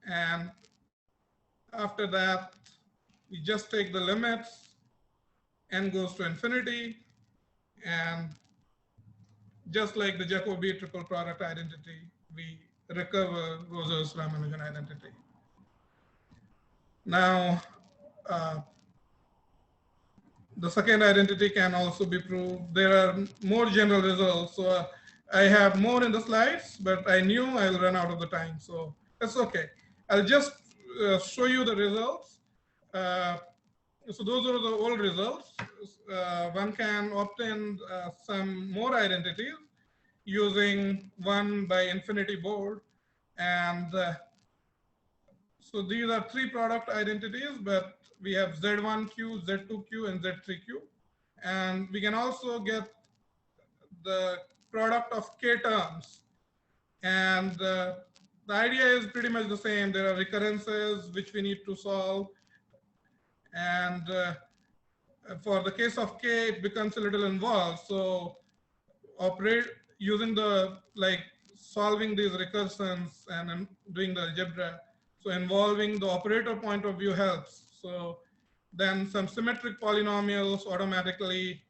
And after that, we just take the limits, n goes to infinity, and just like the Jacobi triple product identity, we recover Rogers-Ramanujan identity. Now, the second identity can also be proved. There are more general results. So I have more in the slides, but I knew I'll run out of the time. So that's okay. I'll just show you the results. So those are the old results. One can obtain some more identities using 1 by infinity board. And so these are 3 product identities, but we have Z1Q, Z2Q, and Z3Q. And we can also get the product of K terms. And the idea is pretty much the same. There are recurrences which we need to solve. And for the case of K, it becomes a little involved. So operate using the, like solving these recursions and doing the algebra. So involving the operator point of view helps. So then some symmetric polynomials automatically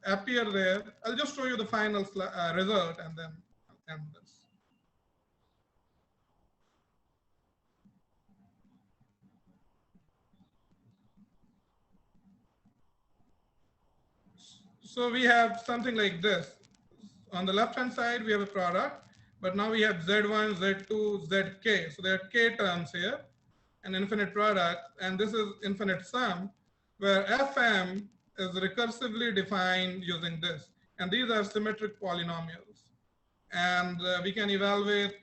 appear there. I'll just show you the final result and then I'll end this. So we have something like this. On the left-hand side, we have a product, but now we have Z1, Z2, Zk. So there are K terms here, an infinite product, and this is infinite sum, where Fm is recursively defined using this. And these are symmetric polynomials. And we can evaluate,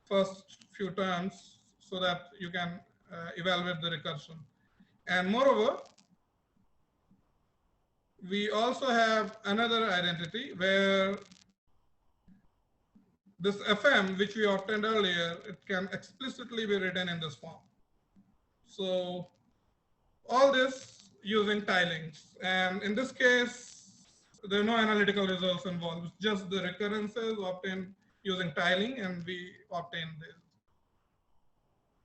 first few terms so that you can evaluate the recursion. And moreover, we also have another identity where this Fm, which we obtained earlier, it can explicitly be written in this form. So all this using tilings. And in this case, there are no analytical results involved, it's just the recurrences obtained using tiling, and we obtained this.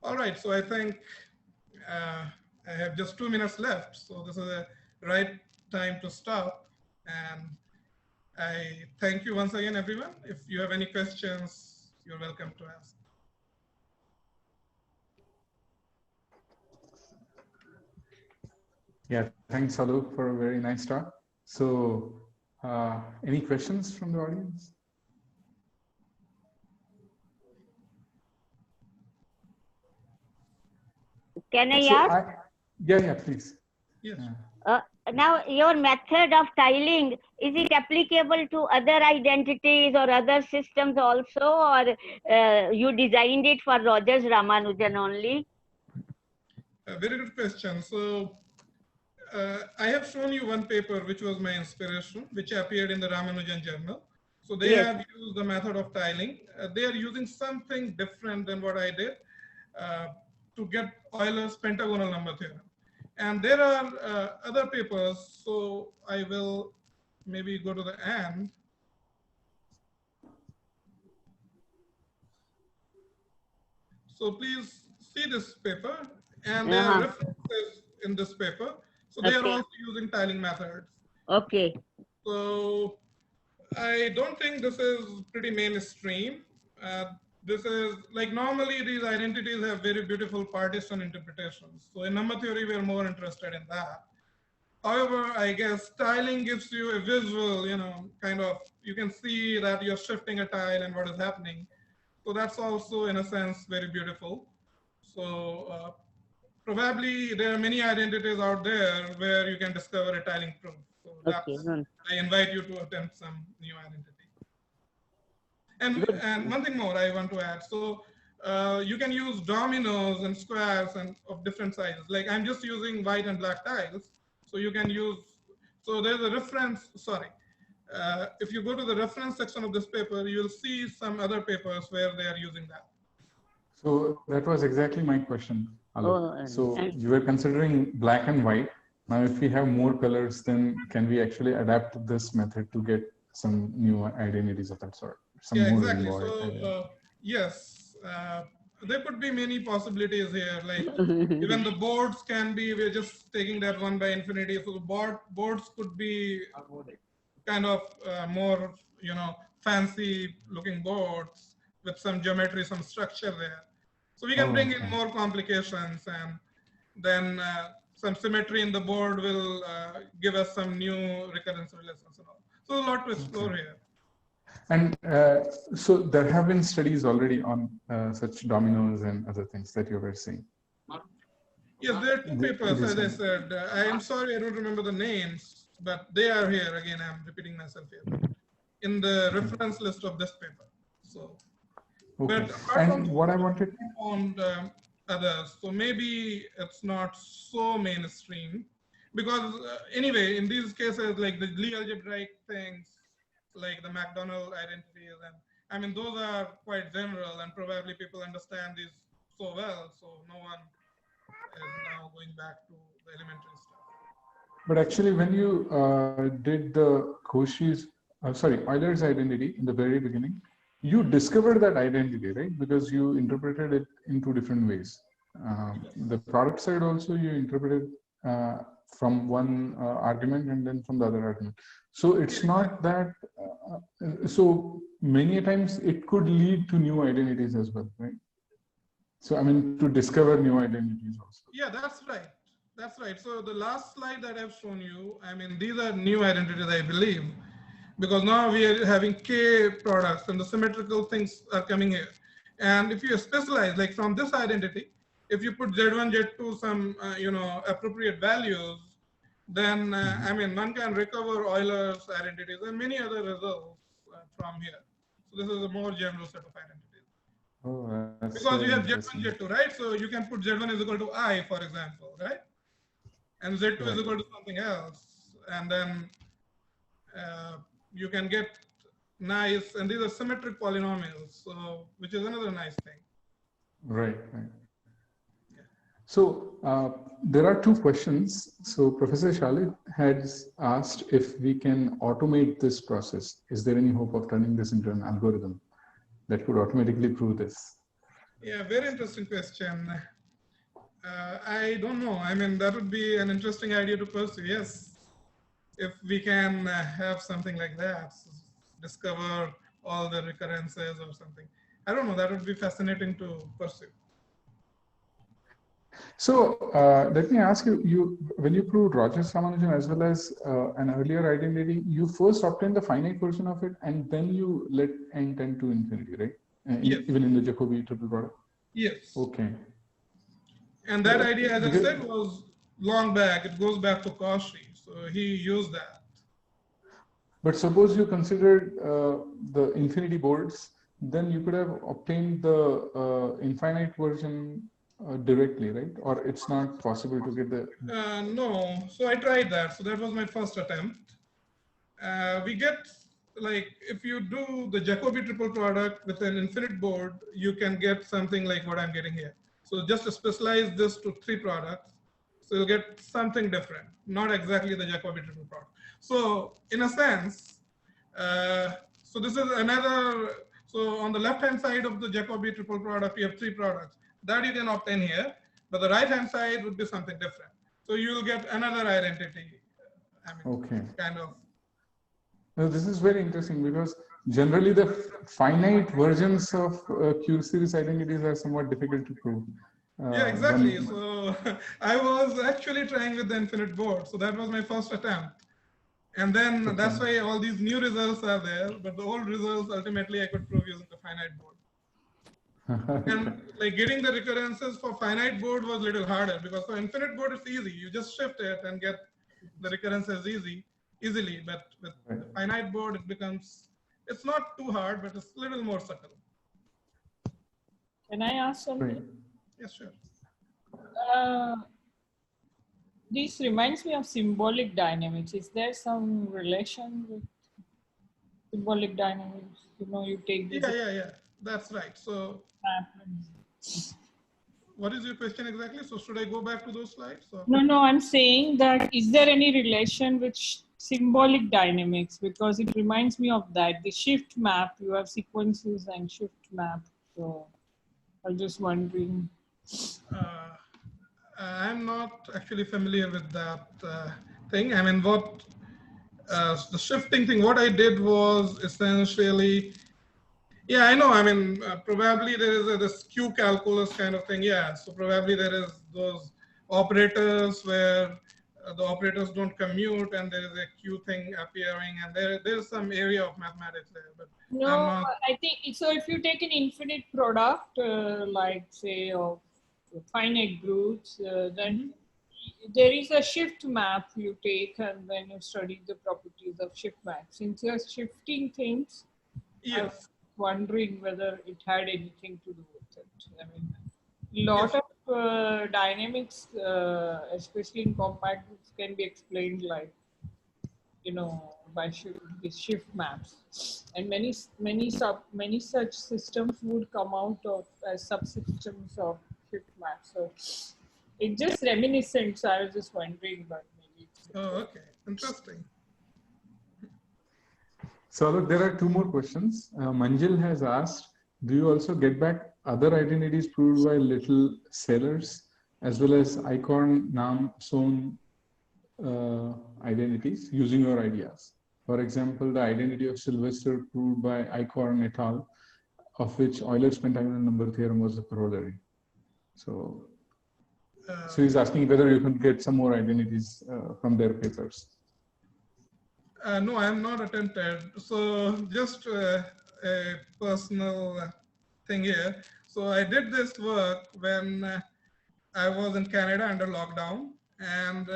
All right, so I think I have just 2 minutes left. So this is the right time to stop. And I thank you once again, everyone. If you have any questions, you're welcome to ask. Yeah, thanks, Alok, for a very nice talk. So any questions from the audience? Can I ask? Yeah, please. Yes. Now, your method of tiling, is it applicable to other identities or other systems also, or you designed it for Rogers-Ramanujan only? A very good question. So I have shown you one paper, which was my inspiration, which appeared in the Ramanujan journal. So they have used the method of tiling. They are using something different than what I did to get Euler's pentagonal number theorem. And there are other papers, so I will maybe go to the end. So please see this paper, and there are references in this paper. So they are also using tiling methods. Okay. So I don't think this is pretty mainstream. This is like, normally these identities have very beautiful partition interpretations. So in number theory, we are more interested in that. However, I guess tiling gives you a visual, kind of, you can see that you're shifting a tile and what is happening. So that's also, in a sense, very beautiful. So probably there are many identities out there where you can discover a tiling proof. So that's, I invite you to attempt some new identity. And one thing more I want to add. So you can use dominoes and squares and of different sizes. Like I'm just using white and black tiles. So you can use, So there's a reference, if you go to the reference section of this paper, you'll see some other papers where they are using that. So that was exactly my question, Alok. Oh, So and you were considering black and white. Now, if we have more colors, then can we actually adapt this method to get some new identities of that sort? Some Yeah, more exactly. involved So yes, there could be many possibilities here. Like even the boards can be, we're just taking that one by infinity. So the boards could be kind of more, fancy looking boards with some geometry, some structure there. So we can bring in more complications, and then some symmetry in the board will give us some new recurrence relations and all. So a lot to explore here. And so there have been studies already on such dominoes and other things that you were saying. Yes, there are two papers, as I said. I am sorry, I don't remember the names, but they are here. Again, I'm repeating myself here in the reference list of this paper. So, but apart from what I wanted on others, so maybe it's not so mainstream, because anyway, in these cases, like the Lie algebraic things, like the McDonald identities, and I mean, those are quite general, and probably people understand these so well, so no one is now going back to the elementary stuff. But actually, when you did the Euler's identity in the very beginning, you discovered that identity, right? Because you interpreted it in two different ways. The product side also you interpreted from one argument and then from the other argument. So it's not that, so many times it could lead to new identities as well, right? So I mean, to discover new identities also. Yeah, that's right. That's right. So the last slide that I've shown you, I mean, these are new identities, I believe, because now we are having K products and the symmetrical things are coming here. And if you specialize, like from this identity, if you put Z1, Z2, some, appropriate values, then, I mean, one can recover Euler's identities and many other results from here. So this is a more general set of identities. Oh, that's because you have Z1, Z2, right? So you can put Z1 is equal to I, for example, right? And Z2 is equal to something else. And then you can get nice, and these are symmetric polynomials, so which is another nice thing. Right, right. Yeah. So there are two questions. So Professor Shalit has asked if we can automate this process. Is there any hope of turning this into an algorithm that could automatically prove this? Yeah, very interesting question. I don't know. I mean, that would be an interesting idea to pursue. Yes, if we can have something like that, discover all the recurrences or something. I don't know. That would be fascinating to pursue. So let me ask you, when you proved Rogers-Ramanujan as well as an earlier identity, you first obtained the finite version of it, and then you let n tend to infinity, right? Yes. Even in the Jacobi triple product? Yes. Okay. And that idea, as I said, was long back. It goes back to Cauchy. So he used that. But suppose you considered the infinity boards, then you could have obtained the infinite version directly, right? Or it's not possible to get the... No, so I tried that. So that was my first attempt. We get, like, if you do the Jacobi triple product with an infinite board, you can get something like what I'm getting here. So just to specialize this to 3 products, so you'll get something different, not exactly the Jacobi triple product. So in a sense, so this is another, so on the left-hand side of the Jacobi triple product, you have 3 products. That you can obtain here, but the right-hand side would be something different. So you will get another identity. I mean, okay. Kind of. Now, this is very interesting because generally the finite versions of Q series identities are somewhat difficult to prove. Yeah, exactly. So I was actually trying with the infinite board. So that was my first attempt. And then that's why all these new results are there, but the old results ultimately I could prove using the finite board. And like getting the recurrences for finite board was a little harder because for infinite board it's easy. You just shift it and get the recurrences easily. But with the finite board it becomes, it's not too hard, but it's a little more subtle. Can I ask something? Yes, sure. This reminds me of symbolic dynamics. Is there some relation with symbolic dynamics? You know, you take this Yeah. That's right. So map. what is your question exactly? So should I go back to those slides? Or? No, I'm saying that is there any relation with symbolic dynamics? Because it reminds me of that. The shift map, you have sequences and shift map. So I'm just wondering. I'm not actually familiar with that thing. I mean, what the shifting thing, what I did was essentially, yeah, I know. I mean, probably there is this Q calculus kind of thing. Yeah, so probably there is those operators where the operators don't commute and there is a Q thing appearing and there's some area of mathematics there, but I'm No, not. I think so. If you take an infinite product, like say of finite groups, then there is a shift map you take, and then you study the properties of shift map. Since you're shifting things, I was Yes. wondering whether it had anything to do with it. I mean, lot Yes. of dynamics, especially in compact groups, can be explained like, you know, by these shift maps, and many such systems would come out of as subsystems of shift maps. So it's just reminiscent. So I was just wondering, but maybe it's Oh, okay. Interesting. So look, there are two more questions. Manjil has asked, do you also get back other identities proved by little sailors as well as Icon, Nam, Son identities using your ideas? For example, the identity of Sylvester proved by Eichhorn et al., of which Euler's pentagonal number theorem was the corollary. So he's asking whether you can get some more identities from their papers. No, I'm not attempted. So just a personal thing here. So I did this work when I was in Canada under lockdown. And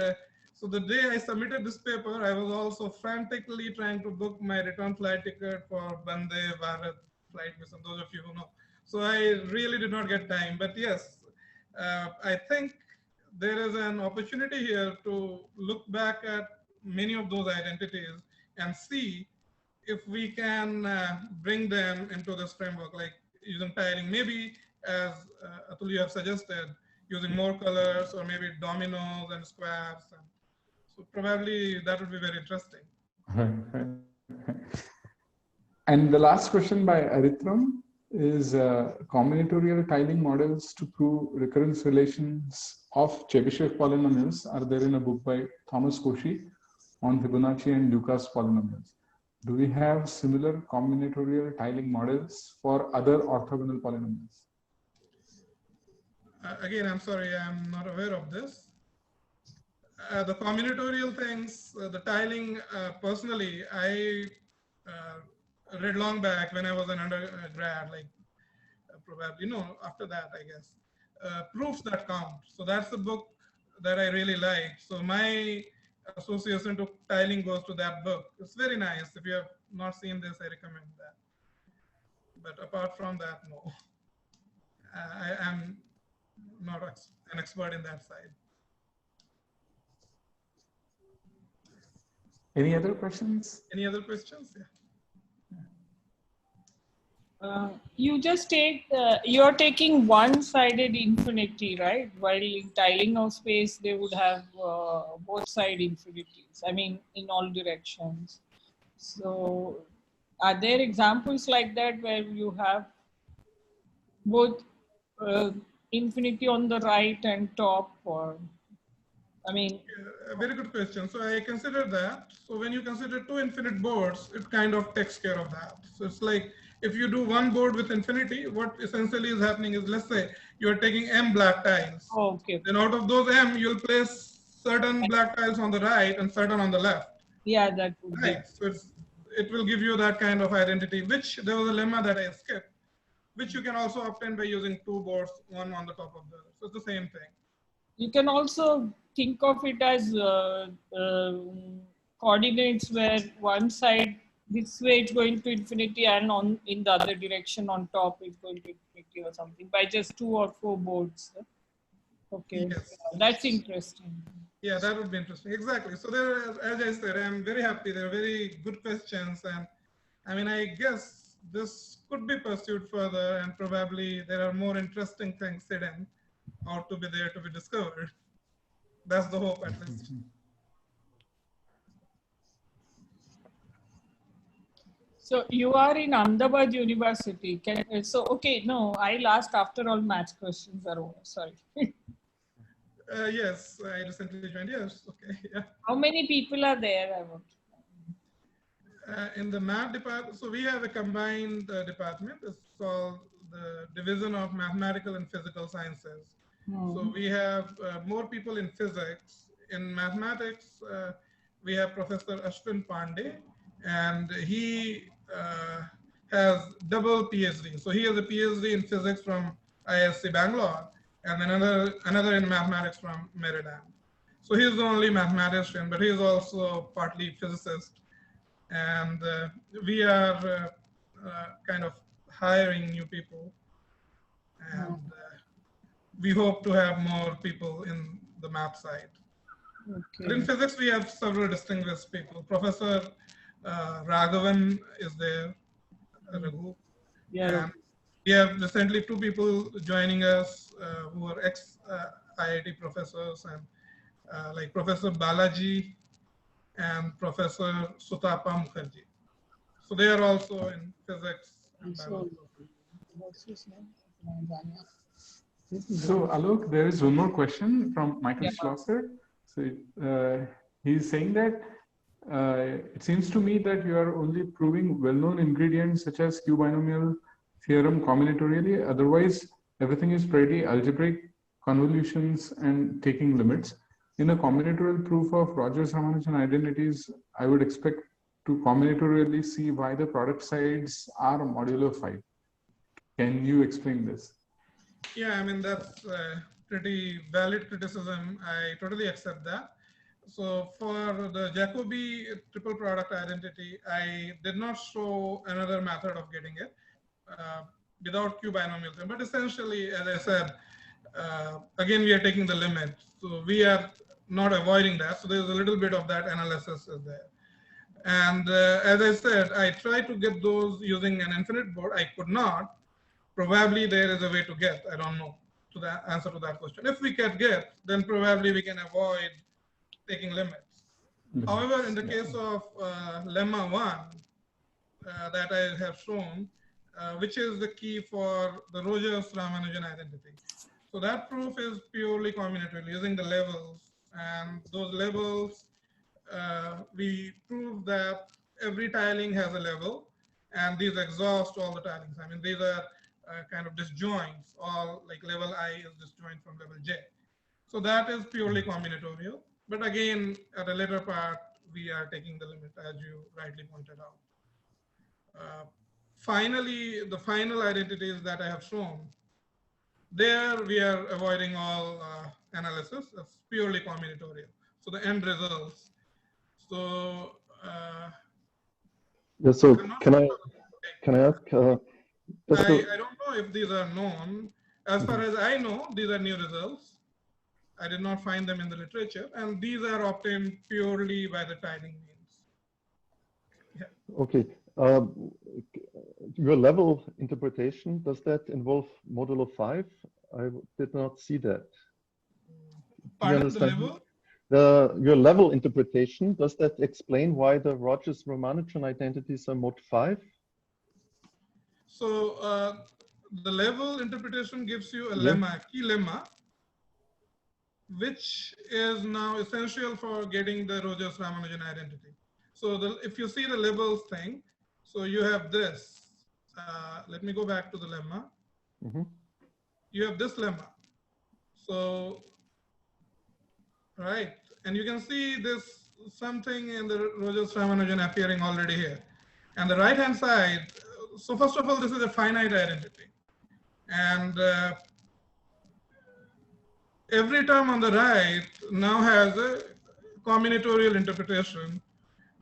so the day I submitted this paper, I was also frantically trying to book my return flight ticket for Vande Bharat flight mission, those of you who know. So I really did not get time. But yes, I think there is an opportunity here to look back at many of those identities and see if we can bring them into this framework, like using tiling, maybe as Atul, you have suggested, using more colors or maybe dominoes and squares. And so probably that would be very interesting. And the last question by Arithram is combinatorial tiling models to prove recurrence relations of Chebyshev polynomials are there in a book by Thomas Cauchy on Fibonacci and Lucas polynomials. Do we have similar combinatorial tiling models for other orthogonal polynomials? Again, I'm sorry, I'm not aware of this. The combinatorial things, the tiling, personally, I read long back when I was an undergrad, like probably, after that, I guess, proofs that count. So that's the book that I really like. So my association to tiling goes to that book. It's very nice. If you have not seen this, I recommend that. But apart from that, no. I am not an expert in that side. Any other questions? Any other questions? Yeah. You just take, you're taking one-sided infinity, right? While in tiling of space, they would have both side infinities, I mean, in all directions. So are there examples like that where you have both infinity on the right and top, or, I mean? A very good question. So I consider that. So when you consider two infinite boards, it kind of takes care of that. So it's like, if you do one board with infinity, what essentially is happening is, let's say you're taking m black tiles. Oh, okay. Then out of those m, you'll place certain black tiles on the right and certain on the left. Yeah, that would be. Right. So it will give you that kind of identity, which there was a lemma that I skipped, which you can also obtain by using two boards, one on the top of the other. So it's the same thing. You can also think of it as coordinates where one side, this way it's going to infinity, and in the other direction on top it's going to infinity or something, by just 2 or 4 boards. Okay, Yes. that's interesting. Yeah, that would be interesting. Exactly. So there, as I said, I'm very happy. They're very good questions, and I mean, I guess this could be pursued further, and probably there are more interesting things hidden out to be there to be discovered. That's the hope, at least. So you are in Ahmedabad University. So okay, no, I'll ask after all math questions are over. Sorry. Yes, I recently joined. Yes, okay, yeah. How many people are there? I want. In the math department, so we have a combined department. It's called the Division of Mathematical and Physical Sciences. So we have more people in physics. In mathematics, we have Professor Ashwin Pandey, and he has double PhD. So he has a PhD in physics from ISC Bangalore, and another in mathematics from Maryland. So he's the only mathematician, but he's also partly physicist. And we are kind of hiring new people, and we hope to have more people in the math side. Okay. But in physics, we have several distinguished people. Professor Raghavan is there, Raghu. Yeah. And we have recently 2 people joining us who are ex-IIT professors, and like Professor Balaji and Professor Sutapa Mukherjee. So they are also in physics and biology. What's his name? So Alok, there is one more question from Michael Yeah. Schlosser. So he's saying that it seems to me that you are only proving well-known ingredients such as Q Binomial Theorem combinatorially. Otherwise, everything is pretty algebraic convolutions and taking limits. In a combinatorial proof of Rogers-Ramanujan identities, I would expect to combinatorially see why the product sides are modulo 5. Can you explain this? Yeah, I mean, that's a pretty valid criticism. I totally accept that. So for the Jacobi triple product identity, I did not show another method of getting it without Q binomial theorem. But essentially, as I said, again, we are taking the limit. So we are not avoiding that. So there's a little bit of that analysis is there. And as I said, I tried to get those using an infinite board. I could not. Probably there is a way to get, I don't know, to the answer to that question. If we can get, then probably we can avoid taking limits. However, in the case of Lemma 1 that I have shown, which is the key for the Rogers-Ramanujan identity. So that proof is purely combinatorial using the levels, and those levels, we prove that every tiling has a level, and these exhaust all the tilings. I mean, these are kind of disjoints, all like level I is disjoint from level J. So that is purely combinatorial. But again, at a later part, we are taking the limit, as you rightly pointed out. Finally, the final identities that I have shown, there we are avoiding all analysis. It's purely combinatorial. So the end results. So yeah, so can I ask? I don't know if these are known. As far as I know, these are new results. I did not find them in the literature, and these are obtained purely by the tiling means. Yeah. Okay. Your level interpretation, does that involve modulo 5? I did not see that. Pardon, the level? Your level interpretation, does that explain why the Rogers-Ramanujan identities are mod 5? So the level interpretation gives you a Yeah. lemma, key lemma, which is now essential for getting the Rogers-Ramanujan identity. So if you see the levels thing, so you have this. Let me go back to the lemma. You have this lemma. So, right, and you can see this something in the Rogers-Ramanujan appearing already here. And the right-hand side, so first of all, this is a finite identity. And every term on the right now has a combinatorial interpretation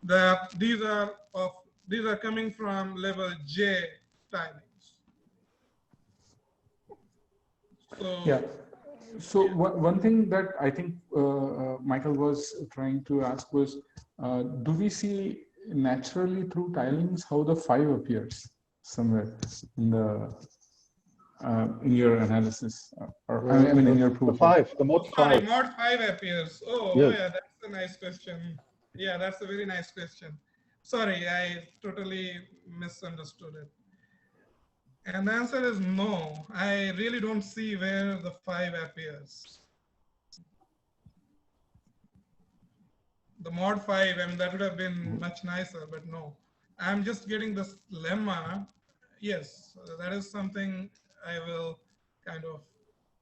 that these are coming from level J tilings. So yeah. So one thing that I think Michael was trying to ask was, do we see naturally through tilings how the 5 appears somewhere in your analysis, or I mean in your proof? The mod Sorry, 5. mod 5 appears. Oh, Yes. yeah, that's a nice question. Yeah, that's a very nice question. Sorry, I totally misunderstood it. And the answer is no. I really don't see where the 5 appears. The mod 5, I mean, that would have been much nicer, but no. I'm just getting this lemma. Yes, that is something I will kind of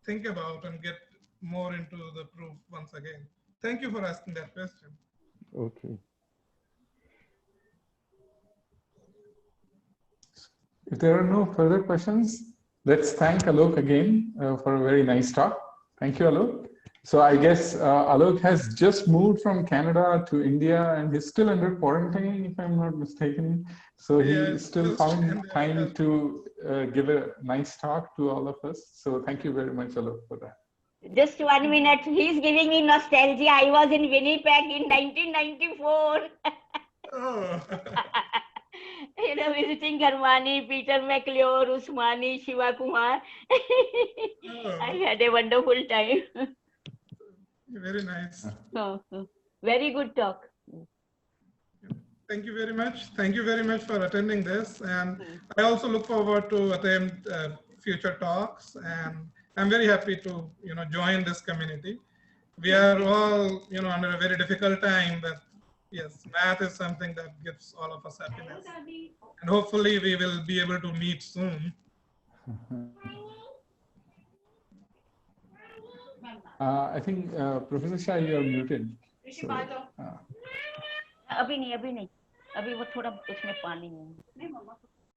think about and get more into the proof once again. Thank you for asking that question. Okay. If there are no further questions, let's thank Alok again for a very nice talk. Thank you, Alok. So I guess Alok has just moved from Canada to India and he's still under quarantine, if I'm not mistaken. So he still found time to give a nice talk to all of us. So thank you very much, Alok, for that. Just 1 minute. He's giving me nostalgia. I was in Winnipeg in 1994. Oh. You know, visiting Garmani, Peter McClure, Usmani, Shiva Kumar. I had a wonderful time. Very nice. Very good talk. Thank you very much. Thank you very much for attending this. And I also look forward to attend future talks. And I'm very happy to, join this community. We are all, under a very difficult time, but yes, math is something that gives all of us happiness. And hopefully we will be able to meet soon. I think Professor Shah, you are muted. So, अभी नहीं अभी वो थोड़ा उसमें पानी है